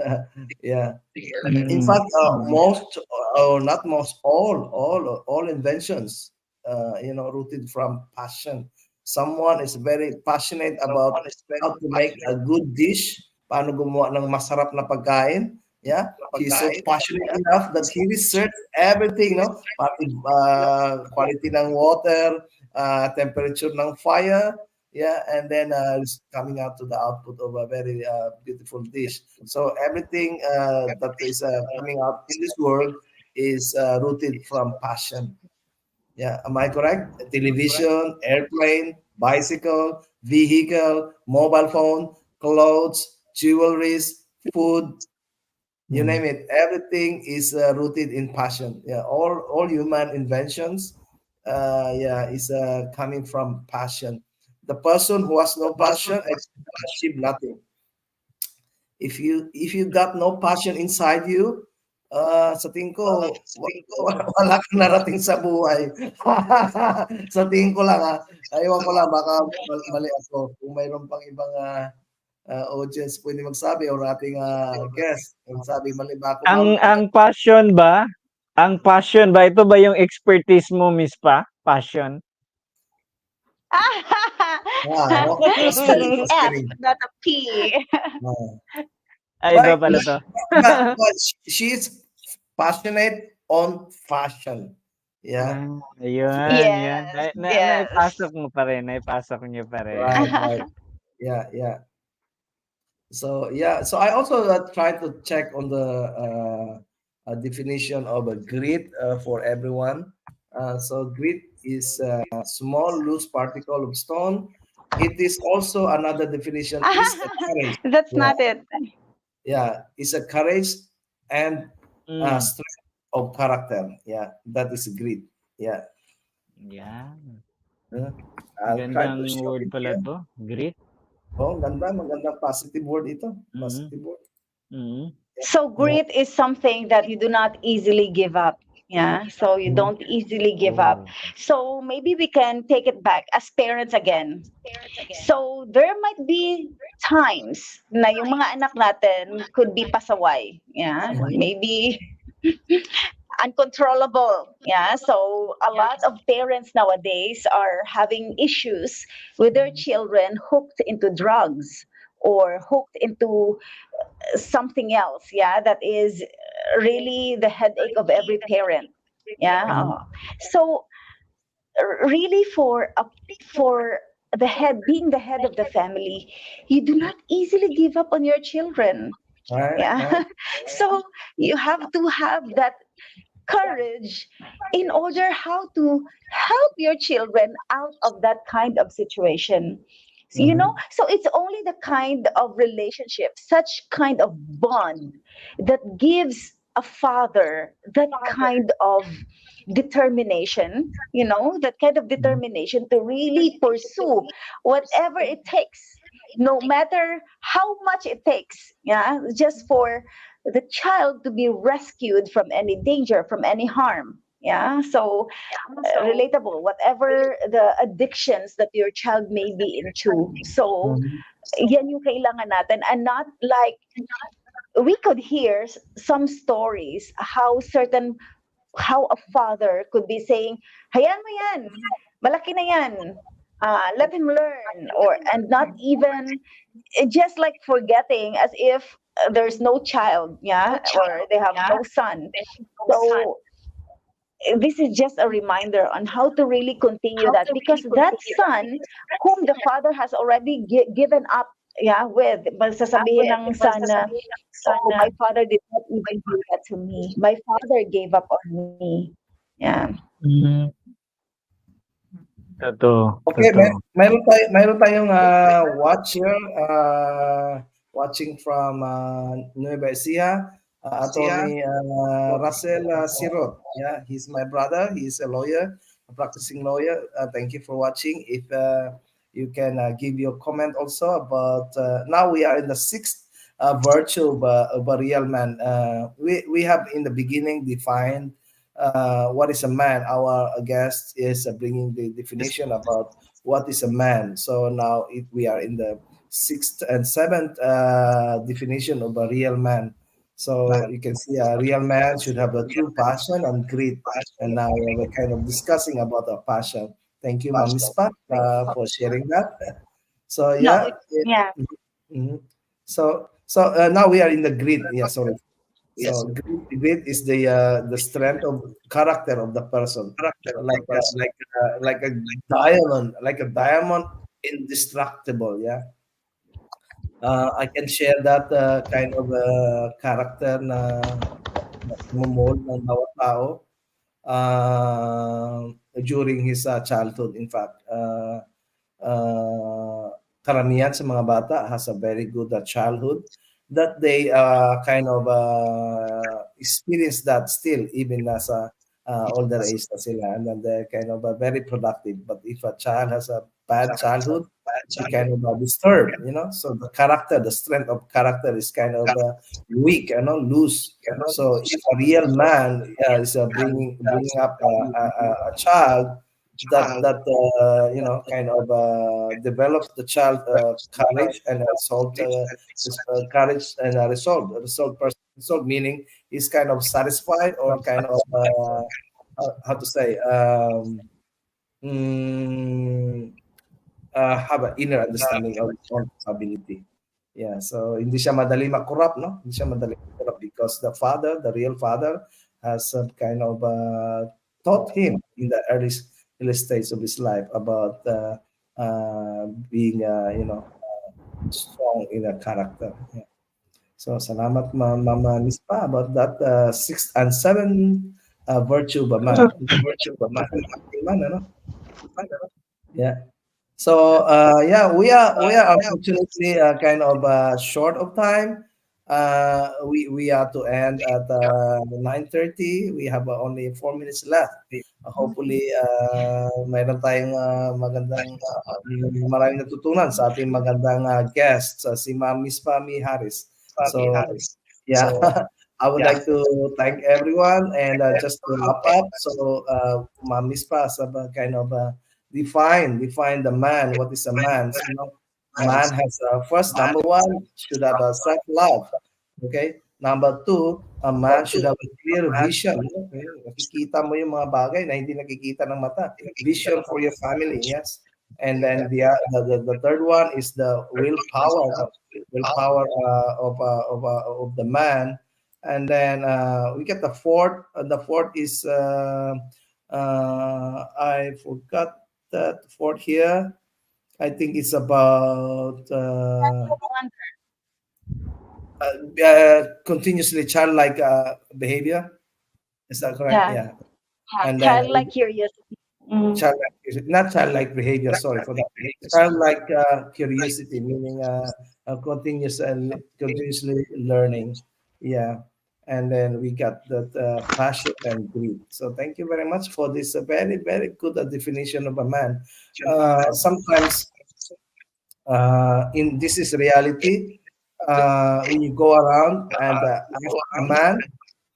Yeah. In Mm. fact, most, or not most, all inventions, rooted from passion. Someone is very passionate about how to make a good dish, paano gumawa ng masarap na pagkain. Yeah, he's so passionate enough that he researched everything, no? Pati quality ng water, temperature ng fire, yeah, and then it's coming out to the output of a very beautiful dish. So everything that is coming out in this world is rooted from passion. Yeah, am I correct? Television, airplane, bicycle, vehicle, mobile phone, clothes, jewelries, food, you Mm. name it. Everything is rooted in passion. Yeah, all human inventions, yeah, is coming from passion. The person who has no passion achieve nothing. If you got no passion inside you, sa tingin ko wala kang narating sa buhay. Sa tingin ko lang, ewan ko lang baka mali ako. Kung mayroon pang ibang, audience puwede magsabi or ating, guest magsabi mali ba ako, ma'am? Ang passion ba, ito ba yung expertise mo, Miss Pa? Passion? No, just So kidding, it's just F, kidding. not a P. Oo. Ay, iba But pala 'to. but she is passionate on fashion. Yeah. Ayun, yun. Yes, yes. Naipasok mo pa rin, naipasok niyo pa rin. Right, right. Yeah, yeah. So yeah, so I also try to check on the definition of a grit for everyone. So grit is a small loose particle of stone. It is also another definition is a courage. That's Yeah, not it. yeah, it's a courage and Hmm, strength of character. Yeah, that is grit. Yeah. yan. Uh, I'll try to Gandang show word it pala here. 'to, grit. Oh, magandang positive word ito. Mm, Positive word. mm. So Yeah. grit is something that you do not easily give up. Yeah. So you Mhm. don't easily give up. Oh. So maybe we can take it back as parents again. So there might be times na yung mga anak natin could be pasaway. Yeah. Mhm. Maybe uncontrollable. Yeah. So a lot of parents nowadays are having issues with their children hooked into drugs or hooked into something else. Yeah. That is really the headache of every parent. Yeah. Mhm. So really for the head being the head of the family, you do not easily give up on your children. Right, right. Yeah. So you have to have that courage in order how to help your children out of that kind of situation. So, Mhm. so it's only the kind of relationship, such kind of bond that gives a father that kind of determination, that kind of Mhm. determination to really pursue whatever it takes, no matter how much it takes, just for the child to be rescued from any danger, from any harm. Yeah, so relatable, whatever the addictions that your child may be into. So, Mhm. yan yung kailangan natin, and not like we could hear some stories how a father could be saying, hayaan mo yan, malaki na yan, let him learn, or and not even just like forgetting as if there's no child, yeah, or they have no son. So this is just a reminder on how to really continue that, because that son whom the father has already given up, yeah, with sasabihin ng son na, oh, my father did not even do that to me, my father gave up on me. Yeah. Mm, totoo, Okay, totoo. mayroon tayong watch here, watching from Nueva Ecija, Attorney Russell Sirot. Yeah, he's my brother. He's a lawyer, a practicing lawyer. Thank you for watching. If you can give your comment also about, now we are in the sixth virtue of a real man. We have in the beginning defined what is a man. Our guest is bringing the definition about what is a man. So now we are in the sixth and seventh definition of a real man. So you can see a real man should have a true passion and grit. And now we're kind of discussing about our passion. Thank you, Ma'am Mispa, for sharing that. So No, yeah, yeah. mhm. So now we are in the grit. Yeah, sorry. So grit is the strength of character of the person, like a like a diamond, indestructible. Yeah, I can share that kind of character na mold ng bawat tao during his childhood. In fact, uh, karamihan sa mga bata has a very good childhood that they kind of experience that still even nasa older age na sila, and then they're kind of very productive. But if a child has a bad childhood, he kind of disturbed, so the character, the strength of character is kind of weak, loose. So if a real man is bringing up a child that kind of develops the child courage and resolve, courage and resolve person, resolve meaning is kind of satisfied or kind of how to say mm, have an inner understanding of his own ability. Yeah, so hindi siya madali makorrupt, no? Hindi siya madali makorrupt because the father, the real father, has kind of taught him in the early stage of his life about being, strong in a character. Yeah. So, salamat, Mama Mispa, about that sixth and seventh virtue ba man? Virtue ba man, ano? Yeah. So yeah, we are unfortunately kind of short of time. We are to end at 9:30. We have only 4 minutes left. Hopefully, mayroon tayong maraming natutunan sa ating magandang guest, si Ma'am Miss Pami Harris. So yeah, I would like to thank everyone, and just to wrap up. So Ma'am Miss Pa, kind of define the man. What is a man? So, man has first, number one, should have a self love. Okay. Number two, a man should have a clear vision. Okay? Nakikita mo yung mga bagay na hindi nakikita ng mata. Vision for your family, yes. And then the third one is the willpower of the man. And then we get the fourth. The fourth is I forgot that fourth here. I think it's about continuously childlike behavior. Is that correct? Yeah. Yeah. And then Childlike curiosity. not childlike behavior. Sorry for that. Childlike curiosity, meaning continuously learning. Yeah. And then we got that passion and greed. So thank you very much for this very, very good definition of a man. Sometimes in this is reality. When you go around and ask a man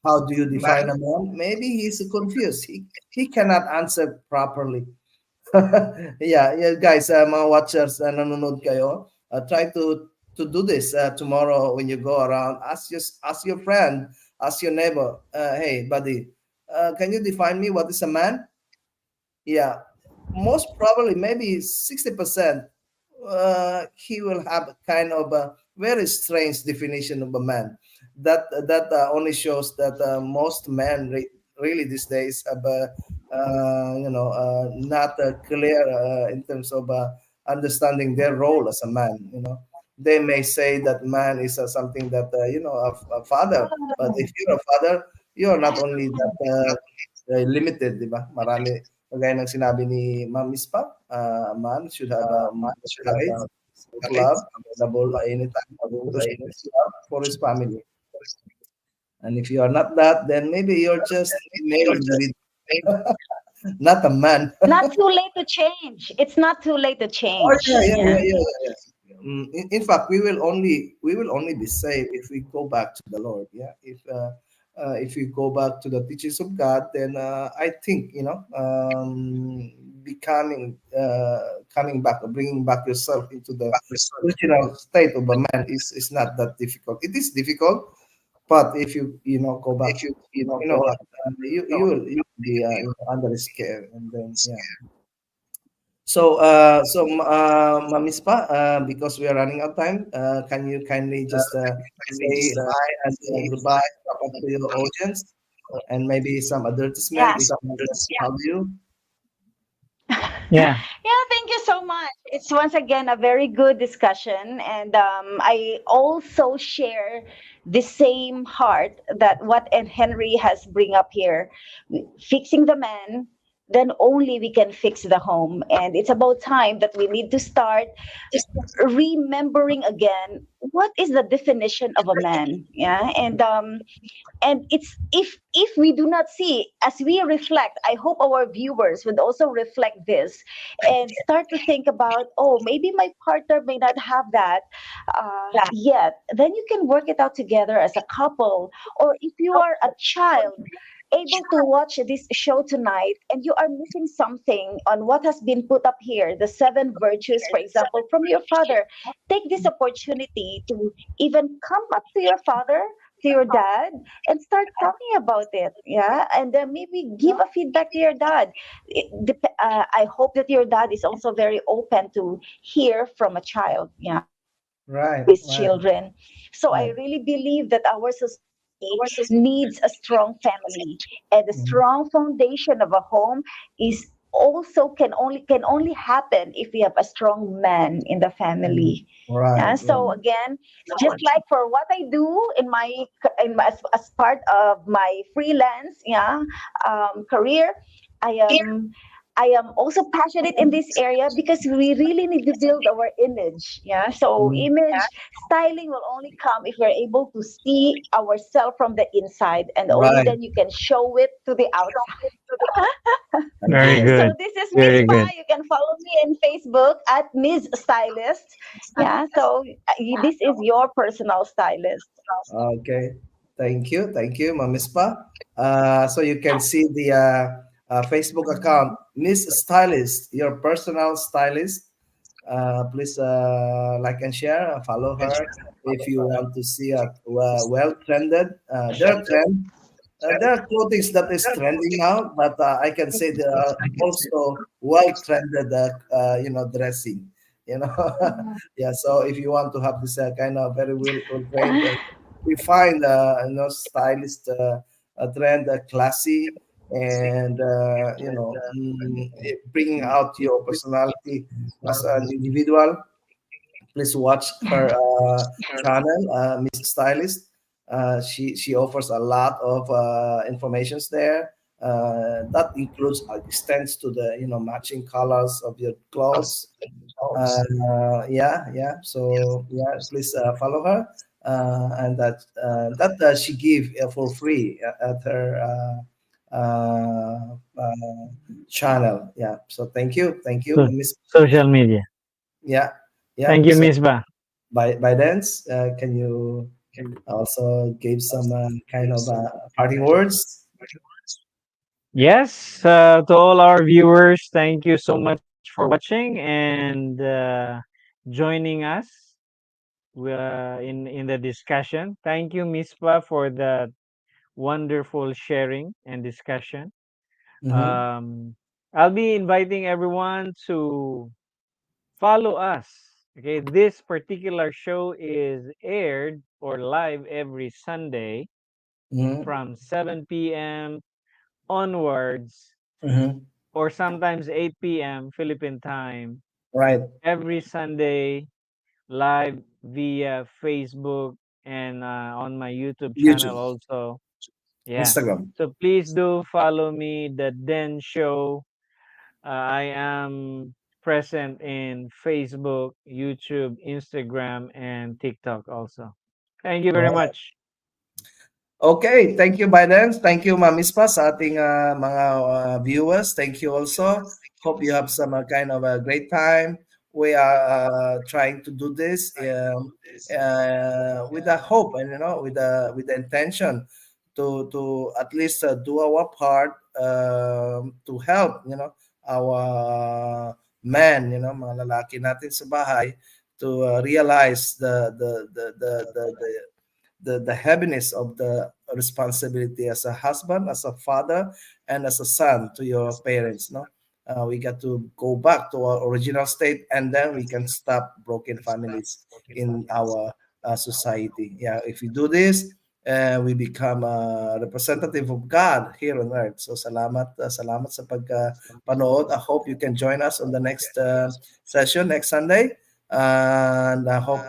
how do you define a man? Maybe he's confused. He cannot answer properly. Yeah, yeah, guys, mga watchers, nanonood kayo, try to do this tomorrow when you go around. Ask your friend, ask your neighbor, hey, buddy, can you define me? What is a man? Yeah, most probably maybe 60%. He will have a kind of a very strange definition of a man. That only shows that most men really these days have not clear in terms of understanding their role as a man. They may say that man is something that a father, but if you're a father, you're not only that limited, di ba? Marami kagaya ng sinabi ni Ma'am Mispa, a man should have rights, love, available anytime to show his love for his family. And if you are not that, then maybe you're just a male individual, not a man. Not too late to change. It's not too late to Oh change. yeah, yeah, yeah, Yeah. yeah, yeah. In fact, we will only be saved if we go back to the Lord. Yeah, if we go back to the teachings of God, then I think becoming coming back, or bringing back yourself into the original state of a man is not that difficult. It is difficult, but if you go back, you know what, you will be under his care, and then yeah. So, Ma'am Mispa, because we are running out of time, can you kindly just say hi and goodbye to your audience, and maybe some advertisement Yeah. if you want to help you? Yeah. Yeah, thank you so much. It's once again a very good discussion, and I also share the same heart that what Ed Henry has bring up here, fixing the man. Then only we can fix the home, and it's about time that we need to start remembering again what is the definition of a man. Yeah, and it's if we do not see as we reflect, I hope our viewers would also reflect this and start to think about, oh, maybe my partner may not have that yet. Then you can work it out together as a couple, or if you are a child able to watch this show tonight and you are missing something on what has been put up here, the seven virtues, for example, from your father, take this opportunity to even come up to your father, to your dad, and start talking about it. Yeah, and then maybe give a feedback to your dad. I hope that your dad is also very open to hear from a child. Yeah, Right, with right, children. So I right. really believe that our society needs a strong family, and the Mhm. strong foundation of a home is also can only happen if we have a strong man in the Mhm. family. Right, Yeah, right. so again, just like for what I do as part of my freelance, yeah, career, I am I am also passionate in this area because we really need to build our image. Yeah, so Mhm. image styling will only come if we're able to see ourselves from the inside, and only Right. then you can show it to the outside. Very So good. this is Miss Very Pa. good. You can follow me in Facebook at Ms. Stylist. Yeah, so this is your personal stylist. Okay. Thank you, Ma'am Mispa. So you can see the Facebook account, Miss Stylist, your personal stylist. Please like and share, follow her if you want to see a well trended. There are clothing that is trending now, but I can say there are also well trended, dressing. You know, yeah. So if you want to have this kind of very well trained, we find stylist trend, classy, and bringing out your personality as an individual. Please watch her channel, Miss Stylist. She offers a lot of informations there. That includes extends to the matching colors of your clothes. Yeah. So yeah, please follow her, and that she give for free at her channel. Yeah. So thank you, So, Miss. social media. Yeah, yeah. Thank you, So Miss Ba. by dance, can you also gave some kind of parting words. Yes, to all our viewers, thank you so much for watching and joining us in the discussion. Thank you, Mispa, for the wonderful sharing and discussion. Mm-hmm. Um, I'll be inviting everyone to follow us. Okay, this particular show is aired or live every Sunday Mm-hmm. from 7 p.m. onwards, Mm-hmm. or sometimes 8 p.m. Philippine time, Right. every Sunday live via Facebook and on my YouTube channel YouTube, also. Yeah. Instagram. So please do follow me, The Den Show. I am present in Facebook, YouTube, Instagram, and TikTok also. Thank you All very right. much. Okay, thank you, Biden. Thank you, Ma'am Ispa, sa ating mga viewers. Thank you also. Hope you have some kind of a great time. We are trying to do this with a hope and with the intention to at least do our part to help our men, mga lalaki natin sa bahay to realize the heaviness of the responsibility as a husband, as a father, and as a son to your parents. No, we got to go back to our original state, and then we can stop broken families in our society. Yeah, if we do this, we become a representative of God here on earth. So salamat sa panood. I hope you can join us on the next session next Sunday, and I hope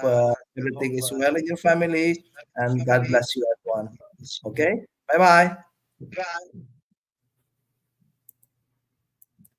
everything is well in your family and God bless you, everyone. Okay? Bye bye.